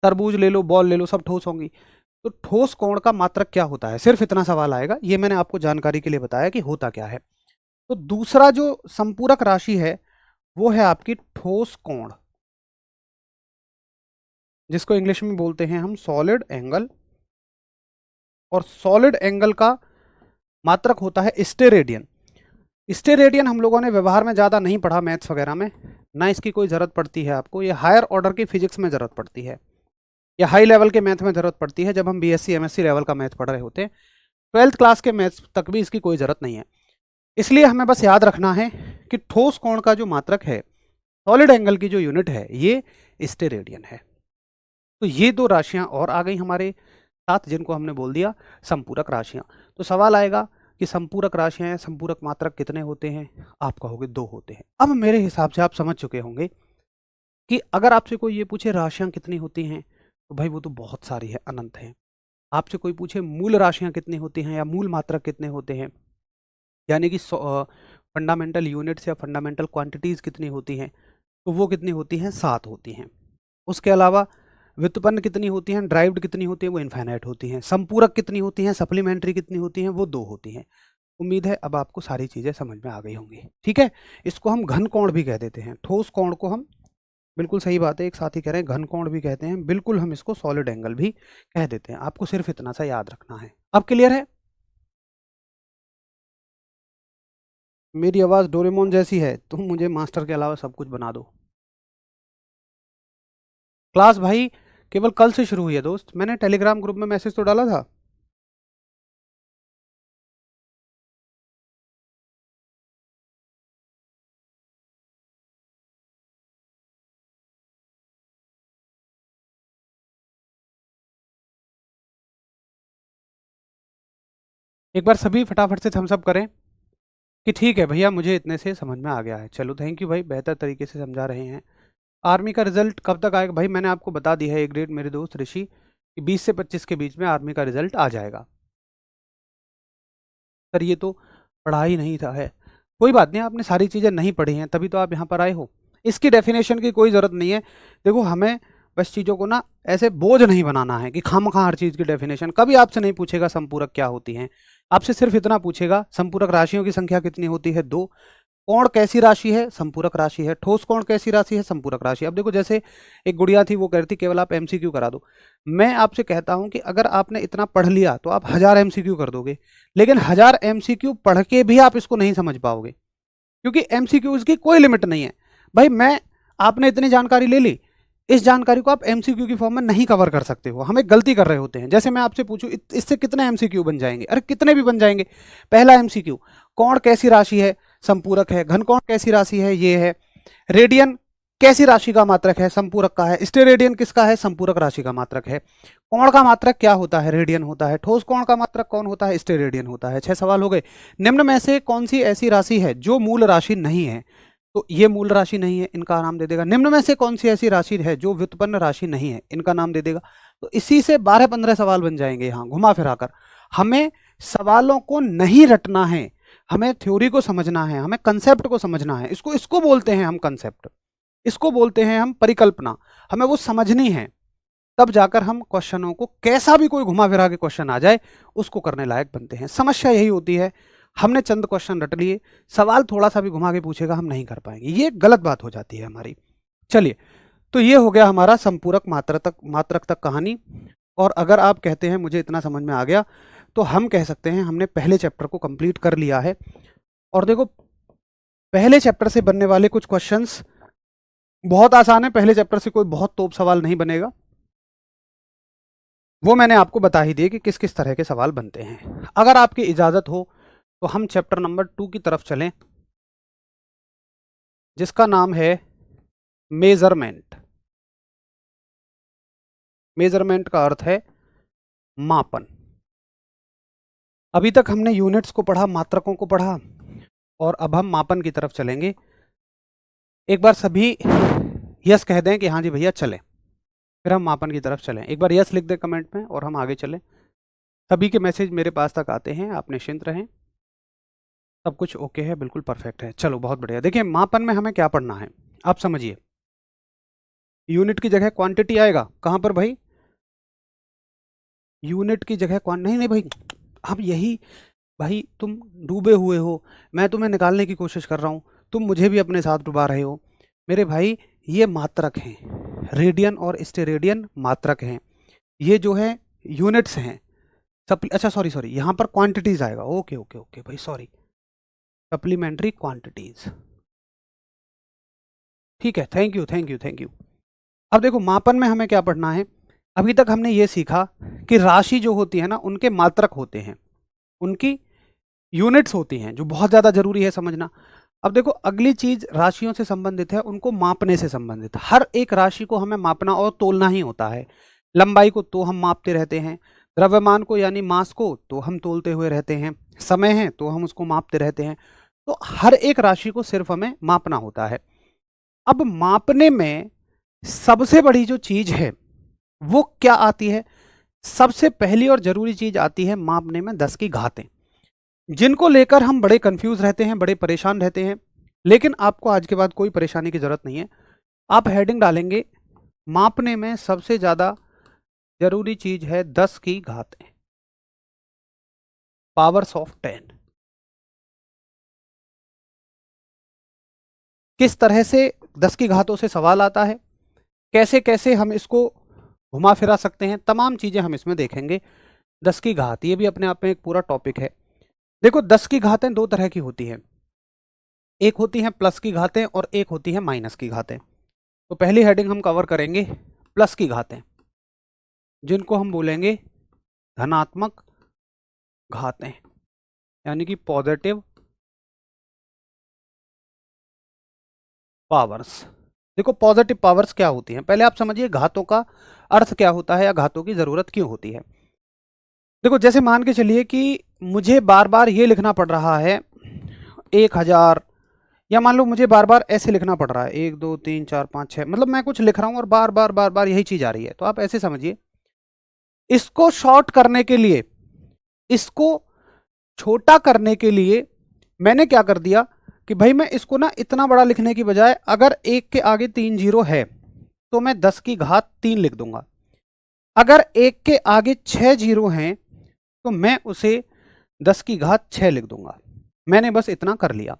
तरबूज ले लो, बॉल ले लो, सब ठोस होंगी। तो ठोस कोण का मात्रक क्या होता है, सिर्फ इतना सवाल आएगा, ये मैंने आपको जानकारी के लिए बताया कि होता क्या है। तो दूसरा जो संपूरक राशि है वो है आपकी ठोस कोण, जिसको इंग्लिश में बोलते हैं हम सॉलिड एंगल। और सॉलिड एंगल का मात्रक होता है स्टेरेडियन। स्टेरेडियन हम लोगों ने व्यवहार में ज़्यादा नहीं पढ़ा मैथ्स वगैरह में, ना इसकी कोई ज़रूरत पड़ती है आपको। ये हायर ऑर्डर की फिजिक्स में ज़रूरत पड़ती है, या हाई लेवल के मैथ में ज़रूरत पड़ती है, जब हम बीएससी एमएससी लेवल का मैथ पढ़ रहे होते हैं। 12th क्लास के मैथ्स तक भी इसकी कोई ज़रूरत नहीं है। इसलिए हमें बस याद रखना है कि ठोस कोण का जो मात्रक है, सॉलिड एंगल की जो यूनिट है, ये स्टेरेडियन है। तो ये दो राशियां और आ गई हमारे साथ, जिनको हमने बोल दिया संपूरक राशियां। तो सवाल आएगा कि संपूरक राशियां या संपूरक मात्रक कितने होते हैं? आप कहोगे 2 होते हैं। अब मेरे हिसाब से आप समझ चुके होंगे कि अगर आपसे कोई ये पूछे राशियां कितनी होती हैं, तो भाई वो तो बहुत सारी है, अनंत है। आपसे कोई पूछे मूल राशियां कितनी होती हैं या मूल मात्रक कितने होते हैं, यानी कि फंडामेंटल यूनिट्स या फंडामेंटल क्वांटिटीज कितनी होती हैं, तो वो कितनी होती हैं? 7 होती हैं। उसके अलावा व्युत्पन्न कितनी होती हैं, ड्राइव्ड कितनी होती हैं, वो इनफाइनाइट होती हैं। संपूरक कितनी होती हैं, सप्लीमेंट्री कितनी होती हैं, वो 2 होती हैं। उम्मीद है अब आपको सारी चीज़ें समझ में आ गई होंगी। ठीक है, इसको हम घन कोण भी कह देते हैं। ठोस कोण को हम, बिल्कुल सही बात है, एक साथी कह रहे हैं घन कोण भी कहते हैं, बिल्कुल हम इसको सॉलिड एंगल भी कह देते हैं। आपको सिर्फ इतना सा याद रखना है। अब क्लियर है? मेरी आवाज़ डोरेमोन जैसी है, तुम मुझे मास्टर के अलावा सब कुछ बना दो। क्लास भाई केवल कल से शुरू हुई है दोस्त, मैंने टेलीग्राम ग्रुप में मैसेज तो डाला था। एक बार सभी फटाफट से थम्स अप करें कि ठीक है भैया, मुझे इतने से समझ में आ गया है। चलो थैंक यू भाई, बेहतर तरीके से समझा रहे हैं। आर्मी का रिजल्ट कब तक आएगा? भाई मैंने आपको बता दिया है एक डेट मेरे दोस्त ऋषि, कि 20 से 25 के बीच में आर्मी का रिजल्ट आ जाएगा। सर ये तो पढ़ा ही नहीं था है। कोई बात नहीं, आपने सारी चीज़ें नहीं पढ़ी हैं तभी तो आप यहाँ पर आए हो। इसकी डेफिनेशन की कोई ज़रूरत नहीं है। देखो हमें बस चीज़ों को ना ऐसे बोझ नहीं बनाना है कि खामखा हर चीज़ की डेफिनेशन। कभी आपसे नहीं पूछेगा संपूरक क्या होती हैं, आपसे सिर्फ इतना पूछेगा संपूरक राशियों की संख्या कितनी होती है? 2। कोण कैसी राशि है? संपूरक राशि है। ठोस कोण कैसी राशि है? संपूरक राशि। अब देखो जैसे एक गुड़िया थी, वो कह रही थी केवल आप एमसीक्यू करा दो। मैं आपसे कहता हूं कि अगर आपने इतना पढ़ लिया तो आप 1000 एमसीक्यू कर दोगे, लेकिन 1000 एमसीक्यू पढ़ के भी आप इसको नहीं समझ पाओगे, क्योंकि एमसीक्यू की कोई लिमिट नहीं है। भाई मैं, आपने इतनी जानकारी ले ली, इस जानकारी को आप एमसीक्यू की फॉर्म में नहीं कवर कर सकते हो। हम एक गलती कर रहे होते हैं। जैसे मैं आपसे पूछूं इससे कितने एमसीक्यू बन जाएंगे? अरे कितने भी बन जाएंगे। पहला एमसीक्यू, कोण कैसी राशि है? संपूरक है। घन कोण कैसी राशि है? ये है। रेडियन कैसी राशि का मात्रक है? संपूरक का है। स्टेरेडियन किसका है? संपूरक राशि का मात्रक है। कोण का मात्रक क्या होता है? रेडियन होता है। ठोस कोण का मात्रक कौन होता है? स्टेरेडियन होता है। 6 सवाल हो गए। निम्न में से कौन सी ऐसी राशि है जो मूल राशि नहीं है? तो ये मूल राशि नहीं है, इनका नाम दे देगा। निम्न में से कौन सी ऐसी राशि है जो व्युत्पन्न राशि नहीं है? इनका नाम दे देगा। तो इसी से 12-15 सवाल बन जाएंगे यहाँ घुमा फिराकर। हमें सवालों को नहीं रटना है, हमें थ्योरी को समझना है, हमें कंसेप्ट को समझना है। इसको बोलते हैं हम कंसेप्ट, इसको बोलते हैं हम परिकल्पना। हमें वो समझनी है, तब जाकर हम क्वेश्चनों को, कैसा भी कोई घुमा फिरा के क्वेश्चन आ जाए, उसको करने लायक बनते हैं। समस्या यही होती है, हमने चंद क्वेश्चन रट लिए, सवाल थोड़ा सा भी घुमा के पूछेगा हम नहीं कर पाएंगे, ये गलत बात हो जाती है हमारी। चलिए, तो ये हो गया हमारा संपूरक मात्रक तक कहानी। और अगर आप कहते हैं मुझे इतना समझ में आ गया, तो हम कह सकते हैं हमने पहले चैप्टर को कंप्लीट कर लिया है। और देखो पहले चैप्टर से बनने वाले कुछ क्वेश्चंस बहुत आसान है। पहले चैप्टर से कोई बहुत तोप सवाल नहीं बनेगा, वो मैंने आपको बता ही दिए कि किस किस तरह के सवाल बनते हैं। अगर आपकी इजाजत हो तो हम चैप्टर नंबर 2 की तरफ चलें, जिसका नाम है मेजरमेंट। मेजरमेंट का अर्थ है मापन। अभी तक हमने यूनिट्स को पढ़ा, मात्रकों को पढ़ा, और अब हम मापन की तरफ चलेंगे। एक बार सभी यस कह दें कि हाँ जी भैया चलें, फिर हम मापन की तरफ चलें। एक बार यस लिख दें कमेंट में और हम आगे चलें। सभी के मैसेज मेरे पास तक आते हैं, आप निश्चिंत रहें, सब कुछ ओके है, बिल्कुल परफेक्ट है। चलो बहुत बढ़िया। देखिए मापन में हमें क्या पढ़ना है, आप समझिए। यूनिट की जगह क्वांटिटी आएगा। कहाँ पर भाई? यूनिट की जगह नहीं नहीं भाई, अब यही भाई तुम डूबे हुए हो, मैं तुम्हें निकालने की कोशिश कर रहा हूँ, तुम मुझे भी अपने साथ डुबा रहे हो। मेरे भाई ये मात्रक हैं, रेडियन और स्टेरेडियन मात्रक हैं, ये जो है यूनिट्स हैं। अच्छा सॉरी सॉरी, यहाँ पर क्वांटिटीज आएगा। ओके ओके ओके भाई, सॉरी, सप्लीमेंट्री क्वांटिटीज। ठीक है, thank you thank you thank you. अब देखो मापन में हमें क्या पढ़ना है। अभी तक हमने ये सीखा कि राशि जो होती है ना, उनके मात्रक होते हैं, उनकी यूनिट्स होती हैं, जो बहुत ज़्यादा जरूरी है समझना। अब देखो अगली चीज राशियों से संबंधित है, उनको मापने से संबंधित। हर एक राशि को हमें मापना और तोलना ही होता है। लंबाई को तो हम मापते रहते हैं, द्रव्यमान को यानी मास को तो हम तोलते हुए रहते हैं, समय है तो हम उसको मापते रहते हैं। तो हर एक राशि को सिर्फ हमें मापना होता है। अब मापने में सबसे बड़ी जो चीज है वो क्या आती है? सबसे पहली और जरूरी चीज आती है मापने में 10 की घातें, जिनको लेकर हम बड़े कंफ्यूज रहते हैं, बड़े परेशान रहते हैं। लेकिन आपको आज के बाद कोई परेशानी की जरूरत नहीं है। आप हेडिंग डालेंगे, मापने में सबसे ज्यादा जरूरी चीज है 10 की घातें, पावर्स ऑफ 10। किस तरह से 10 की घातों से सवाल आता है, कैसे कैसे हम इसको घुमा फिरा सकते हैं, तमाम चीजें हम इसमें देखेंगे। 10 की घात ये भी अपने आप में एक पूरा टॉपिक है। देखो 10 की घातें दो तरह की होती हैं, एक होती हैं प्लस की घातें और एक होती हैं माइनस की घातें। तो पहली हेडिंग हम कवर करेंगे प्लस की घातें, जिनको हम बोलेंगे धनात्मक घातें, यानी कि पॉजिटिव पावर्स। देखो पॉजिटिव पावर्स क्या होती हैं, पहले आप समझिए घातों का अर्थ क्या होता है या घातों की जरूरत क्यों होती है। देखो जैसे मान के चलिए कि मुझे बार बार ये लिखना पड़ रहा है 1000, या मान लो मुझे बार बार ऐसे लिखना पड़ रहा है 1 2 3 4 5 6, मतलब मैं कुछ लिख रहा हूं और बार बार यही चीज आ रही है। तो आप ऐसे समझिए, इसको शॉर्ट करने के लिए, इसको छोटा करने के लिए मैंने क्या कर दिया कि भाई मैं इसको ना इतना बड़ा लिखने की बजाय, अगर एक के आगे 3 जीरो है तो मैं 10 की घात 3 लिख दूंगा। अगर एक के आगे 6 जीरो हैं तो मैं उसे 10 की घात 6 लिख दूंगा। मैंने बस इतना कर लिया।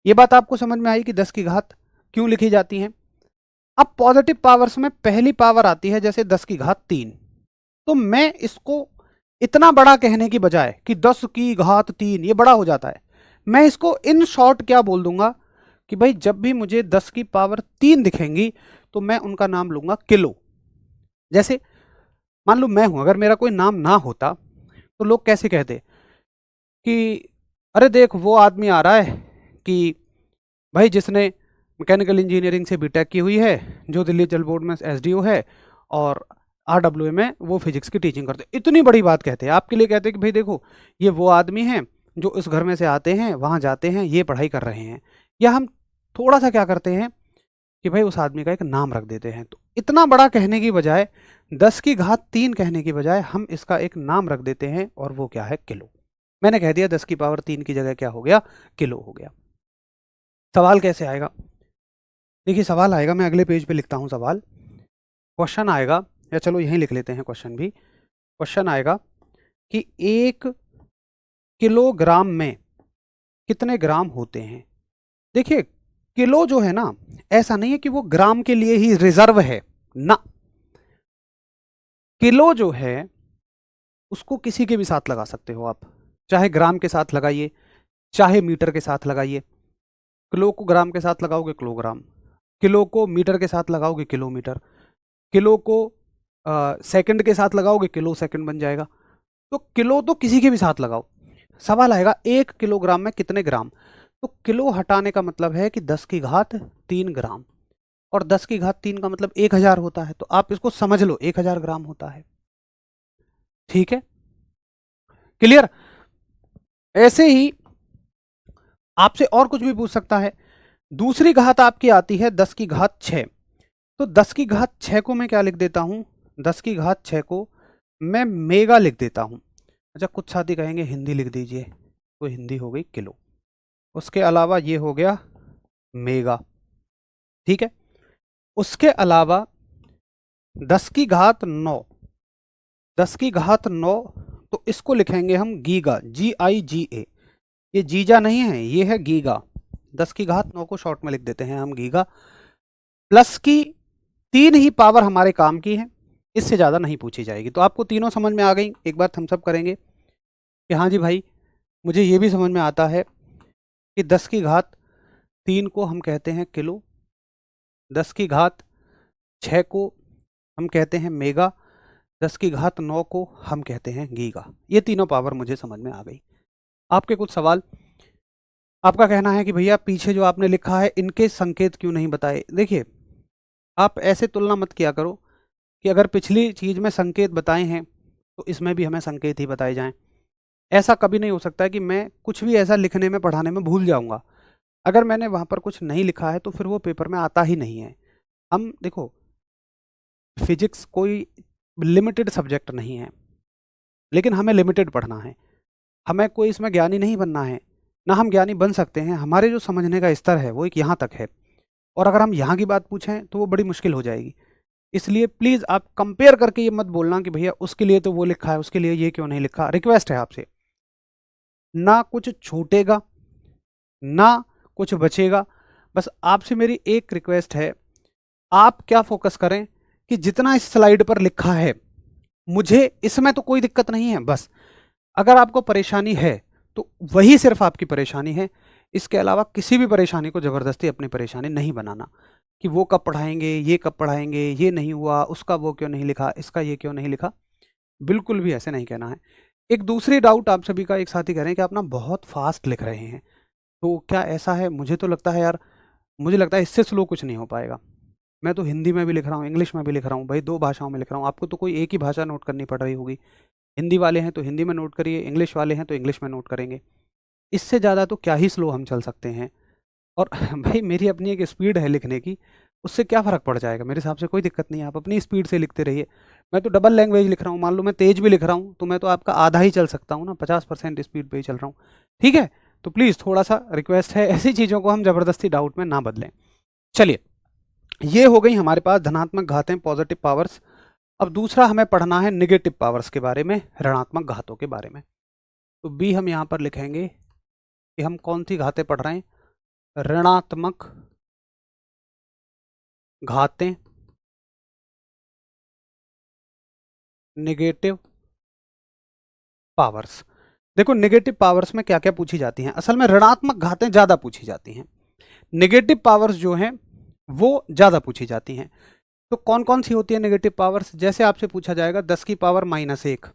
ये बात आपको समझ में आई कि 10 की घात क्यों लिखी जाती है। अब पॉजिटिव पावर्स में पहली पावर आती है जैसे 10 की घात 3, तो मैं इसको इतना बड़ा कहने की बजाय कि 10 की घात 3, ये बड़ा हो जाता है, मैं इसको इन शॉर्ट क्या बोल दूंगा कि भाई जब भी मुझे 10 की पावर 3 दिखेंगी तो मैं उनका नाम लूंगा किलो। जैसे मान लो मैं हूं, अगर मेरा कोई नाम ना होता तो लोग कैसे कहते कि अरे देख वो आदमी आ रहा है कि भाई जिसने मैकेनिकल इंजीनियरिंग से बीटेक की हुई है, जो दिल्ली जल बोर्ड में एसडीओ है और आरडब्ल्यूए में वो फिजिक्स की टीचिंग करते। इतनी बड़ी बात कहते हैं आपके लिए, कहते हैं कि भाई देखो ये वो आदमी हैं जो इस घर में से आते हैं, वहाँ जाते हैं, ये पढ़ाई कर रहे हैं। या हम थोड़ा सा क्या करते हैं कि भाई उस आदमी का एक नाम रख देते हैं। तो इतना बड़ा कहने की बजाय, 10 की घात 3 कहने की बजाय हम इसका एक नाम रख देते हैं और वो क्या है, किलो। मैंने कह दिया 10 की पावर 3 की जगह क्या हो गया, किलो हो गया। सवाल कैसे आएगा? देखिए सवाल आएगा, मैं अगले पेज पे लिखता हूँ सवाल। क्वेश्चन आएगा, या चलो यहीं लिख लेते हैं क्वेश्चन भी। क्वेश्चन आएगा कि 1 किलोग्राम में कितने ग्राम होते हैं। देखिए किलो जो है ना, ऐसा नहीं है कि वो ग्राम के लिए ही रिजर्व है ना। किलो जो है उसको किसी के भी साथ लगा सकते हो आप, चाहे ग्राम के साथ लगाइए, चाहे मीटर के साथ लगाइए। किलो को ग्राम के साथ लगाओगे किलोग्राम, किलो को मीटर के साथ लगाओगे किलोमीटर, किलो को सेकंड के साथ लगाओगे किलो सेकंड बन जाएगा। तो किलो तो किसी के भी साथ लगाओ। सवाल आएगा 1 किलोग्राम में कितने ग्राम। तो किलो हटाने का मतलब है कि 10 की घात 3 ग्राम, और 10 की घात 3 का मतलब 1000 होता है। तो आप इसको समझ लो 1000 ग्राम होता है। ठीक है, क्लियर। ऐसे ही आपसे और कुछ भी पूछ सकता है। दूसरी घात आपकी आती है 10 की घात 6। तो 10 की घात 6 को मैं क्या लिख देता हूं, 10 की घात 6 को मैं मेगा लिख देता हूं। अच्छा कुछ साथी कहेंगे हिंदी लिख दीजिए, तो हिंदी हो गई किलो, उसके अलावा ये हो गया मेगा। ठीक है, उसके अलावा 10 की घात 9, 10 की घात 9, तो इसको लिखेंगे हम गीगा, GIGA। ये जीजा नहीं है, ये है गीगा। 10 की घात 9 को शॉर्ट में लिख देते हैं हम गीगा। प्लस की 3 ही पावर हमारे काम की है, इससे ज़्यादा नहीं पूछी जाएगी। तो आपको तीनों समझ में आ गई। एक बार थम्स अप करेंगे कि हाँ जी भाई, मुझे ये भी समझ में आता है कि 10 की घात 3 को हम कहते हैं किलो, 10 की घात 6 को हम कहते हैं मेगा, 10 की घात 9 को हम कहते हैं गीगा। ये तीनों पावर मुझे समझ में आ गई। आपके कुछ सवाल? आपका कहना है कि भैया पीछे जो आपने लिखा है इनके संकेत क्यों नहीं बताए? देखिए, आप ऐसे तुलना मत किया करो कि अगर पिछली चीज़ में संकेत बताए हैं तो इसमें भी हमें संकेत ही बताए जाएं। ऐसा कभी नहीं हो सकता है कि मैं कुछ भी ऐसा लिखने में पढ़ाने में भूल जाऊंगा। अगर मैंने वहाँ पर कुछ नहीं लिखा है तो फिर वो पेपर में आता ही नहीं है। हम देखो, फिजिक्स कोई लिमिटेड सब्जेक्ट नहीं है, लेकिन हमें लिमिटेड पढ़ना है। हमें कोई इसमें ज्ञानी नहीं बनना है, ना हम ज्ञानी बन सकते हैं। हमारे जो समझने का स्तर है वो एक यहाँ तक है, और अगर हम यहाँ की बात पूछें तो वो बड़ी मुश्किल हो जाएगी। इसलिए प्लीज़ आप कंपेयर करके ये मत बोलना कि भैया उसके लिए तो वो लिखा है, उसके लिए ये क्यों नहीं लिखा। रिक्वेस्ट है आपसे, ना कुछ छूटेगा ना कुछ बचेगा। बस आपसे मेरी एक रिक्वेस्ट है, आप क्या फोकस करें कि जितना इस स्लाइड पर लिखा है, मुझे इसमें तो कोई दिक्कत नहीं है। बस अगर आपको परेशानी है तो वही सिर्फ आपकी परेशानी है। इसके अलावा किसी भी परेशानी को ज़बरदस्ती अपनी परेशानी नहीं बनाना कि वो कब पढ़ाएंगे, ये कब पढ़ाएंगे, ये नहीं हुआ, उसका वो क्यों नहीं लिखा, इसका ये क्यों नहीं लिखा। बिल्कुल भी ऐसे नहीं कहना है। एक दूसरी डाउट आप सभी का, एक साथी कह रहे हैं कि आप ना बहुत फास्ट लिख रहे हैं, तो क्या ऐसा है? मुझे तो लगता है यार, मुझे लगता है इससे स्लो कुछ नहीं हो पाएगा। मैं तो हिंदी में भी लिख रहा हूँ, इंग्लिश में भी लिख रहा हूँ भाई, 2 भाषाओं में लिख रहा हूँ। आपको तो कोई एक ही भाषा नोट करनी पड़ रही होगी। हिंदी वाले हैं तो हिंदी में नोट करिए, इंग्लिश वाले हैं तो इंग्लिश में नोट करेंगे। इससे ज़्यादा तो क्या ही स्लो हम चल सकते हैं। और भाई मेरी अपनी एक स्पीड है लिखने की, उससे क्या फ़र्क पड़ जाएगा? मेरे हिसाब से कोई दिक्कत नहीं है, आप अपनी स्पीड से लिखते रहिए। मैं तो डबल लैंग्वेज लिख रहा हूँ, मान लो मैं तेज भी लिख रहा हूँ तो मैं तो आपका आधा ही चल सकता हूँ ना, 50% स्पीड पे ही चल रहा हूँ। ठीक है, तो प्लीज़ थोड़ा सा रिक्वेस्ट है, ऐसी चीज़ों को हम ज़बरदस्ती डाउट में ना बदलें। चलिए, ये हो गई हमारे पास धनात्मक घातें, पॉजिटिव पावर्स। अब दूसरा हमें पढ़ना है निगेटिव पावर्स के बारे में, ऋणात्मक घातों के बारे में। तो बी हम यहाँ पर लिखेंगे कि हम कौन सी घातें पढ़ रहे हैं? ऋणात्मक घातें, निगेटिव पावर्स। देखो, निगेटिव पावर्स में क्या क्या पूछी जाती हैं? असल में ऋणात्मक घातें ज़्यादा पूछी जाती हैं, निगेटिव पावर्स जो हैं वो ज़्यादा पूछी जाती हैं। तो कौन कौन सी होती है निगेटिव पावर्स? जैसे आपसे पूछा जाएगा 10 की पावर -1,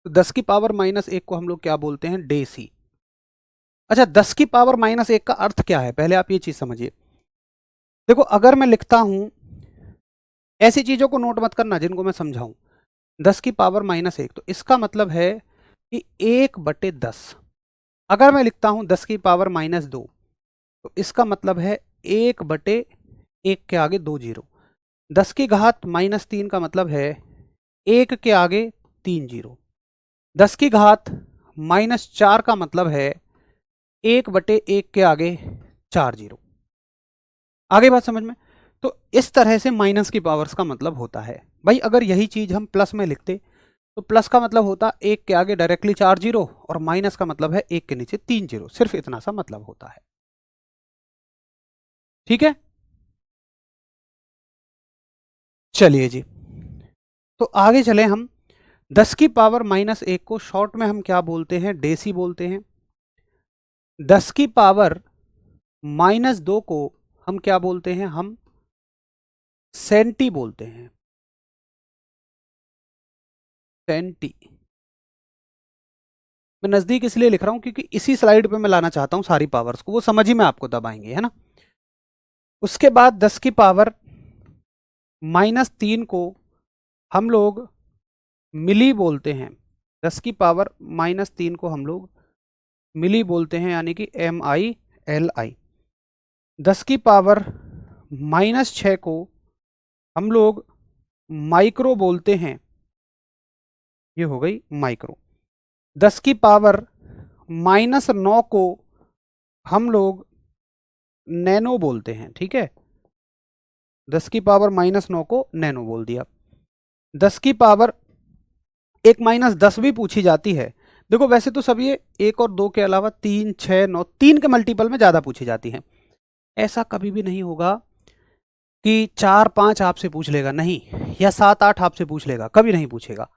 तो 10 की पावर -1 को हम लोग क्या बोलते हैं? डेसी। अच्छा, 10 की पावर -1 का अर्थ क्या है? पहले आप ये चीज़ समझिए। देखो, अगर मैं लिखता हूं, ऐसी चीज़ों को नोट मत करना जिनको मैं समझाऊं। 10 की पावर -1, तो इसका मतलब है कि 1/10। अगर मैं लिखता हूं 10 की पावर -2, तो इसका मतलब है 1/1 के आगे 2 जीरो। 10 की घात -3 का मतलब है 1 के आगे 3 जीरो। 10 की घात -4 का मतलब है 1/1 के आगे 4 जीरो। आगे बात समझ में? तो इस तरह से माइनस की पावर्स का मतलब होता है। भाई अगर यही चीज हम प्लस में लिखते तो प्लस का मतलब होता 1 के आगे डायरेक्टली 4 जीरो, और माइनस का मतलब है 1 के नीचे 3 जीरो। सिर्फ इतना सा मतलब होता है। ठीक है, चलिए जी, तो आगे चले हम। 10 की पावर -1 को शॉर्ट में हम क्या बोलते हैं? डेसी बोलते हैं। 10 की पावर -2 को हम क्या बोलते हैं? हम सेंटी बोलते हैं, सेंटी। मैं नजदीक इसलिए लिख रहा हूं क्योंकि इसी स्लाइड पे मैं लाना चाहता हूं सारी पावर्स को, वो समझ ही में आपको तब आएंगे, है ना। उसके बाद 10 की पावर -3 को हम लोग मिली बोलते हैं। 10 की पावर -3 को हम लोग मिली बोलते हैं, यानी कि MILI। 10 की पावर -6 को हम लोग माइक्रो बोलते हैं, ये हो गई माइक्रो। 10 की पावर -9 को हम लोग नैनो बोलते हैं। ठीक है, 10 की पावर -9 को नैनो बोल दिया। 10 की पावर एक -10 भी पूछी जाती है। देखो, वैसे तो सब ये 1 और 2 के अलावा 3, 6, 9, 3 के मल्टीपल में ज़्यादा पूछी जाती हैं। ऐसा कभी भी नहीं होगा कि 4-5 आपसे पूछ लेगा, नहीं, या 7-8 आपसे पूछ लेगा, कभी नहीं पूछेगा।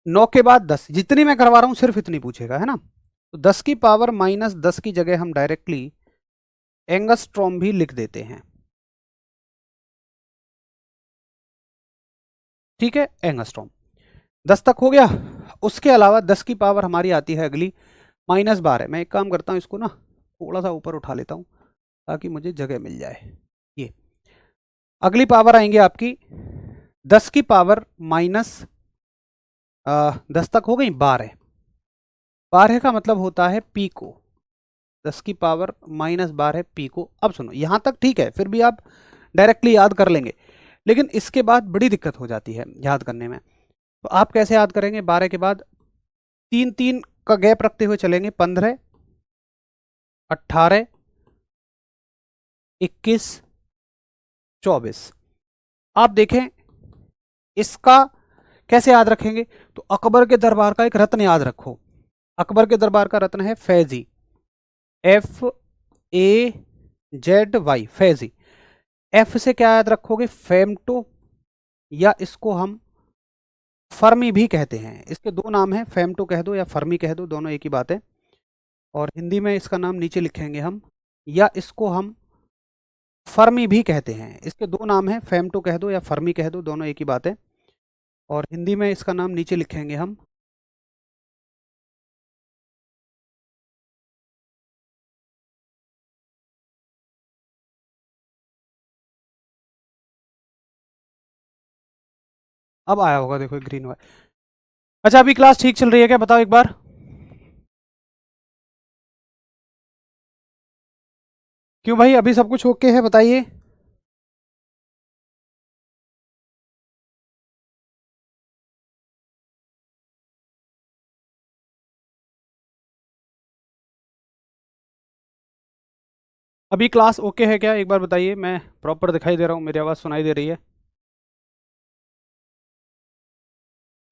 9 के बाद 10, जितनी मैं करवा रहा हूं सिर्फ इतनी पूछेगा, है ना। तो 10 की पावर -10 की जगह हम डायरेक्टली एंगस्ट्रॉम भी लिख देते हैं, ठीक है, एंगस्ट्रॉम। 10 तक हो गया। उसके अलावा 10 की पावर हमारी आती है अगली -12। मैं एक काम करता हूँ, इसको ना थोड़ा सा ऊपर उठा लेता हूँ ताकि मुझे जगह मिल जाए। ये अगली पावर आएंगे आपकी 10 की पावर -10 तक हो गई 12। 12 का मतलब होता है पीको। 10 की पावर -12 पीको। अब सुनो, यहां तक ठीक है, फिर भी आप डायरेक्टली याद कर लेंगे, लेकिन इसके बाद बड़ी दिक्कत हो जाती है याद करने में। तो आप कैसे याद करेंगे? 12 के बाद 3-3 का गैप रखते हुए चलेंगे। 15, 18, 21, 24। आप देखें इसका कैसे याद रखेंगे? तो अकबर के दरबार का एक रत्न याद रखो। अकबर के दरबार का रत्न है फैजी, FAZY, फैजी। एफ से क्या याद रखोगे? फेमटो, या इसको हम फर्मी भी कहते हैं। इसके दो नाम हैं, फेमटो कह दो या फर्मी कह दो, दोनों एक ही बात है। और हिंदी में इसका नाम नीचे लिखेंगे हम, या इसको हम फर्मी भी कहते हैं। इसके दो नाम हैं, फेमटो कह दो या फर्मी कह दो, दोनों एक ही बात है। और हिंदी में इसका नाम नीचे लिखेंगे हम। अब आया होगा, देखो ग्रीन हुआ। अच्छा, अभी क्लास ठीक चल रही है क्या? बताओ एक बार। क्यों भाई, अभी सब कुछ ओके है? बताइए। अभी क्लास ओके है क्या? एक बार बताइए। मैं प्रॉपर दिखाई दे रहा हूँ? मेरी आवाज़ सुनाई दे रही है?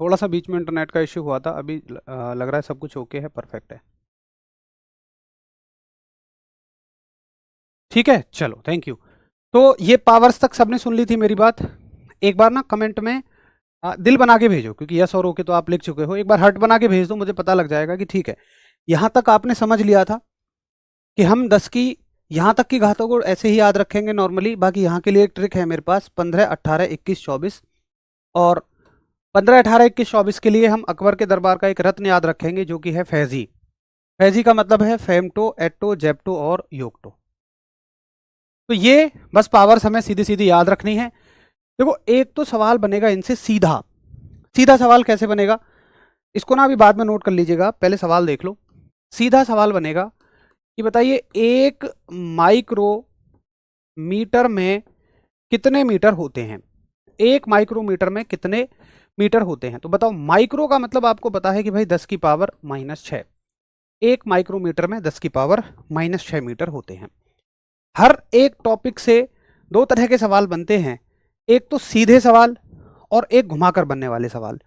थोड़ा सा बीच में इंटरनेट का इश्यू हुआ था, अभी लग रहा है सब कुछ ओके है, परफेक्ट है। ठीक है, चलो, थैंक यू। तो ये पावर्स तक सबने सुन ली थी मेरी बात? एक बार ना कमेंट में दिल बना के भेजो, क्योंकि यस और ओके तो आप लिख चुके हो। एक बार हार्ट बना के भेज दो, मुझे पता लग जाएगा कि ठीक है, यहाँ तक आपने समझ लिया था कि हम 10 की यहाँ तक की घातों को ऐसे ही याद रखेंगे नॉर्मली। बाकी यहाँ के लिए एक ट्रिक है मेरे पास, 15, 18, 21, 24। और 15, 18, 21, 24 के लिए हम अकबर के दरबार का एक रत्न याद रखेंगे जो कि है फैजी। फैजी का मतलब है फेमटो, एट्टो, जेप्टो और योक्टो। तो ये बस पावर्स हमें सीधी सीधी याद रखनी है। देखो, एक तो सवाल बनेगा इनसे सीधा। सीधा सवाल कैसे बनेगा, इसको ना अभी बाद में नोट कर लीजिएगा, पहले सवाल देख लो। सीधा सवाल बनेगा कि बताइए 1 माइक्रोमीटर में कितने मीटर होते हैं? 1 माइक्रोमीटर में कितने मीटर होते हैं? तो बताओ, माइक्रो का मतलब आपको पता है कि भाई 10 की पावर -6। 1 माइक्रोमीटर में 10 की पावर -6 मीटर होते हैं। हर एक टॉपिक से दो तरह के सवाल बनते हैं, एक तो सीधे सवाल और एक घुमाकर बनने वाले सवाल।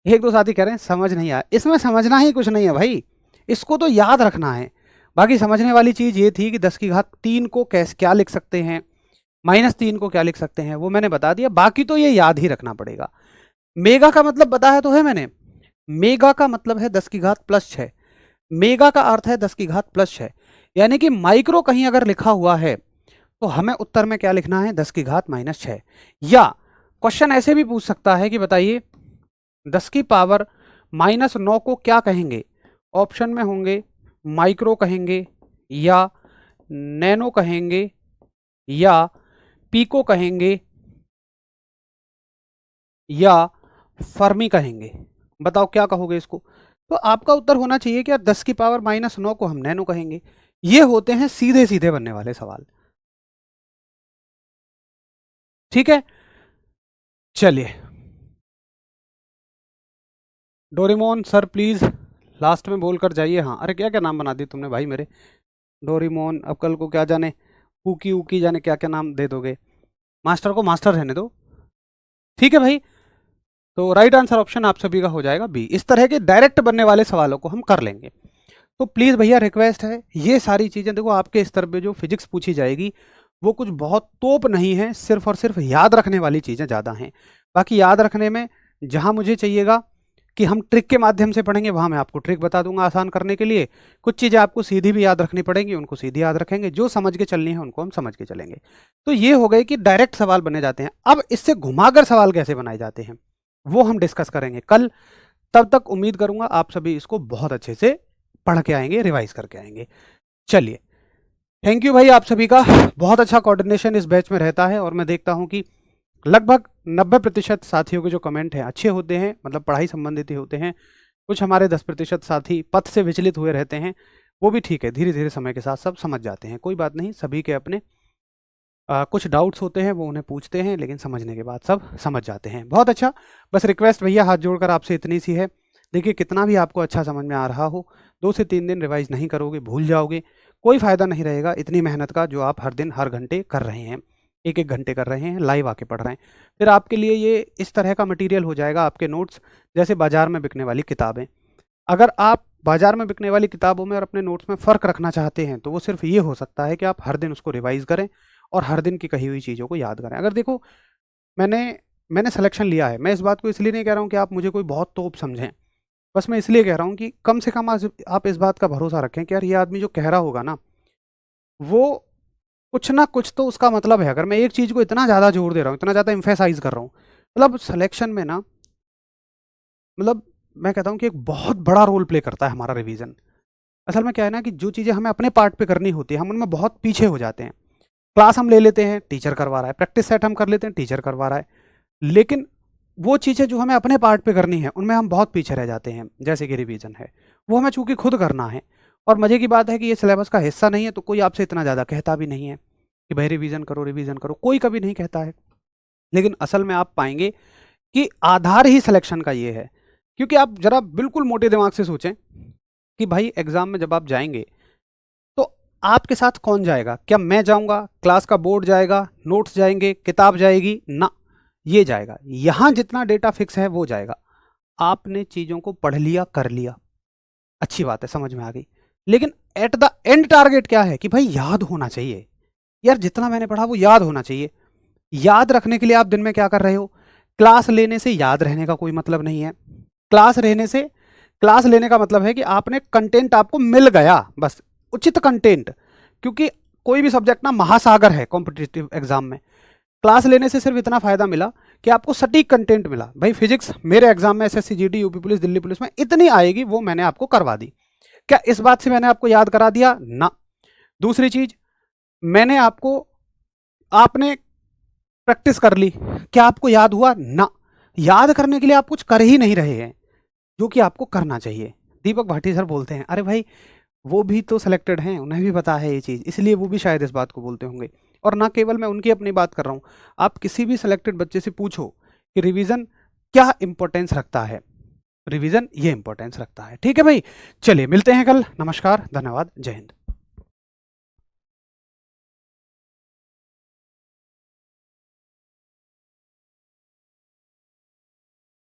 एक दो साथी कह रहे हैं समझ नहीं आया। इसमें समझना ही कुछ नहीं है भाई, इसको तो याद रखना है। बाकी समझने वाली चीज़ ये थी कि 10 की घात 3 को कैसे क्या लिख सकते हैं, -3 को क्या लिख सकते हैं, वो मैंने बता दिया। बाकी तो ये याद ही रखना पड़ेगा। मेगा का मतलब बताया तो है मैंने। मेगा का मतलब है 10 की घात +6। मेगा का अर्थ है 10 की घात +6। यानी कि माइक्रो कहीं अगर लिखा हुआ है तो हमें उत्तर में क्या लिखना है? 10 की घात -6। या क्वेश्चन ऐसे भी पूछ सकता है कि बताइए 10 की पावर -9 को क्या कहेंगे? ऑप्शन में होंगे माइक्रो कहेंगे, या नैनो कहेंगे, या पीको कहेंगे, या फर्मी कहेंगे। बताओ क्या कहोगे इसको? तो आपका उत्तर होना चाहिए कि यार 10 की पावर -9 को हम नैनो कहेंगे। ये होते हैं सीधे सीधे बनने वाले सवाल। ठीक है, चलिए। डोरेमोन सर प्लीज लास्ट में बोल कर जाइए। हाँ, अरे क्या क्या नाम बना दी तुमने भाई मेरे। डोरेमोन, अब कल को क्या जाने कुकी उकी जाने क्या क्या नाम दे दोगे। मास्टर को मास्टर रहने दो। ठीक है भाई। तो राइट आंसर ऑप्शन आप सभी का हो जाएगा बी। इस तरह के डायरेक्ट बनने वाले सवालों को हम कर लेंगे। तो प्लीज़ भैया रिक्वेस्ट है, ये सारी चीज़ें देखो आपके स्तर पे जो फिजिक्स पूछी जाएगी वो कुछ बहुत तोप नहीं है, सिर्फ और सिर्फ याद रखने वाली चीज़ें ज़्यादा हैं। बाकी याद रखने में जहाँ मुझे चाहिएगा कि हम ट्रिक के माध्यम से पढ़ेंगे, वहाँ मैं आपको ट्रिक बता दूंगा आसान करने के लिए। कुछ चीज़ें आपको सीधी भी याद रखनी पड़ेंगी, उनको सीधी याद रखेंगे, जो समझ के चलनी है उनको हम समझ के चलेंगे। तो ये हो गए कि डायरेक्ट सवाल बने जाते हैं। अब इससे घुमाकर सवाल कैसे बनाए जाते हैं वो हम डिस्कस करेंगे कल। तब तक उम्मीद करूंगा आप सभी इसको बहुत अच्छे से पढ़ के आएंगे, रिवाइज करके आएंगे। चलिए, थैंक यू भाई आप सभी का। बहुत अच्छा कोऑर्डिनेशन इस बैच में रहता है और मैं देखता हूं कि लगभग 90% साथियों के जो कमेंट हैं अच्छे होते हैं, मतलब पढ़ाई संबंधित ही होते हैं। कुछ हमारे 10% साथी पथ से विचलित हुए रहते हैं, वो भी ठीक है, धीरे धीरे समय के साथ सब समझ जाते हैं, कोई बात नहीं। सभी के अपने कुछ डाउट्स होते हैं, वो उन्हें पूछते हैं, लेकिन समझने के बाद सब समझ जाते हैं। बहुत अच्छा। बस रिक्वेस्ट भैया हाथ जोड़कर आपसे इतनी सी है, देखिए कितना भी आपको अच्छा समझ में आ रहा हो, 2 से 3 दिन रिवाइज नहीं करोगे, भूल जाओगे, कोई फ़ायदा नहीं रहेगा इतनी मेहनत का जो आप हर दिन हर घंटे कर रहे हैं, 1-1 घंटे कर रहे हैं, लाइव आके पढ़ रहे हैं। फिर आपके लिए ये इस तरह का मटेरियल हो जाएगा, आपके नोट्स जैसे बाजार में बिकने वाली किताबें। अगर आप बाजार में बिकने वाली किताबों में और अपने नोट्स में फ़र्क रखना चाहते हैं तो वो सिर्फ ये हो सकता है कि आप हर दिन उसको रिवाइज करें और हर दिन की कही हुई चीज़ों को याद करें। अगर देखो, मैंने सिलेक्शन लिया है, मैं इस बात को इसलिए नहीं कह रहा हूँ कि आप मुझे कोई बहुत तोप समझें, बस मैं इसलिए कह रहा हूँ कि कम से कम आप इस बात का भरोसा रखें कि यार ये आदमी जो कह रहा होगा ना, वो कुछ ना कुछ तो उसका मतलब है। अगर मैं एक चीज़ को इतना ज़्यादा जोर दे रहा हूँ, इतना ज़्यादा इम्फेसाइज कर रहा हूँ, मतलब सिलेक्शन में ना, मतलब मैं कहता हूँ कि एक बहुत बड़ा रोल प्ले करता है हमारा रिवीजन। असल में क्या है ना कि जो चीज़ें हमें अपने पार्ट पे करनी होती है, हम उनमें बहुत पीछे हो जाते हैं। क्लास हम ले लेते हैं, टीचर करवा रहा है, प्रैक्टिस सेट हम कर लेते हैं, टीचर करवा रहा है, लेकिन वो चीज़ें जो हमें अपने पार्ट पे करनी है उनमें हम बहुत पीछे रह जाते हैं। जैसे कि रिवीजन है, वो हमें चूंकि खुद करना है, और मज़े की बात है कि ये सिलेबस का हिस्सा नहीं है, तो कोई आपसे इतना ज़्यादा कहता भी नहीं है कि भाई रिवीजन करो, रिवीजन करो, कोई कभी नहीं कहता है। लेकिन असल में आप पाएंगे कि आधार ही सिलेक्शन का ये है। क्योंकि आप जरा बिल्कुल मोटे दिमाग से सोचें कि भाई एग्जाम में जब आप जाएंगे तो आपके साथ कौन जाएगा? क्या मैं जाऊंगा, क्लास का बोर्ड जाएगा, नोट्स जाएंगे, किताब जाएगी? ना, ये जाएगा। यहां जितना डेटा फिक्स है वो जाएगा। आपने चीजों को पढ़ लिया, कर लिया, अच्छी बात है, समझ में आ गई, लेकिन एट द एंड टारगेट क्या है कि भाई याद होना चाहिए। यार जितना मैंने पढ़ा वो याद होना चाहिए। याद रखने के लिए आप दिन में क्या कर रहे हो? क्लास लेने से याद रहने का कोई मतलब नहीं है। क्लास लेने का मतलब है कि आपने कंटेंट आपको मिल गया, बस उचित कंटेंट। क्योंकि कोई भी सब्जेक्ट ना महासागर है कॉम्पिटिटिव एग्जाम में। क्लास लेने से सिर्फ इतना फायदा मिला कि आपको सटीक कंटेंट मिला। भाई फिजिक्स मेरे एग्जाम में SSC GD UP police Delhi police में इतनी आएगी, वो मैंने आपको करवा दी। क्या इस बात से मैंने आपको याद करा दिया? ना। दूसरी चीज, मैंने आपको, आपने प्रैक्टिस कर ली, क्या आपको याद हुआ? ना। याद करने के लिए आप कुछ कर ही नहीं रहे हैं जो कि आपको करना चाहिए। दीपक भाटी सर बोलते हैं, अरे भाई वो भी तो सिलेक्टेड हैं, उन्हें भी पता है ये चीज़, इसलिए वो भी शायद इस बात को बोलते होंगे। और ना केवल मैं उनकी अपनी बात कर रहा हूँ, आप किसी भी सिलेक्टेड बच्चे से पूछो कि रिवीजन क्या इंपॉर्टेंस रखता है, रिवीजन ये इंपॉर्टेंस रखता है। ठीक है भाई, चलिए मिलते हैं कल। नमस्कार, धन्यवाद, जय हिंद।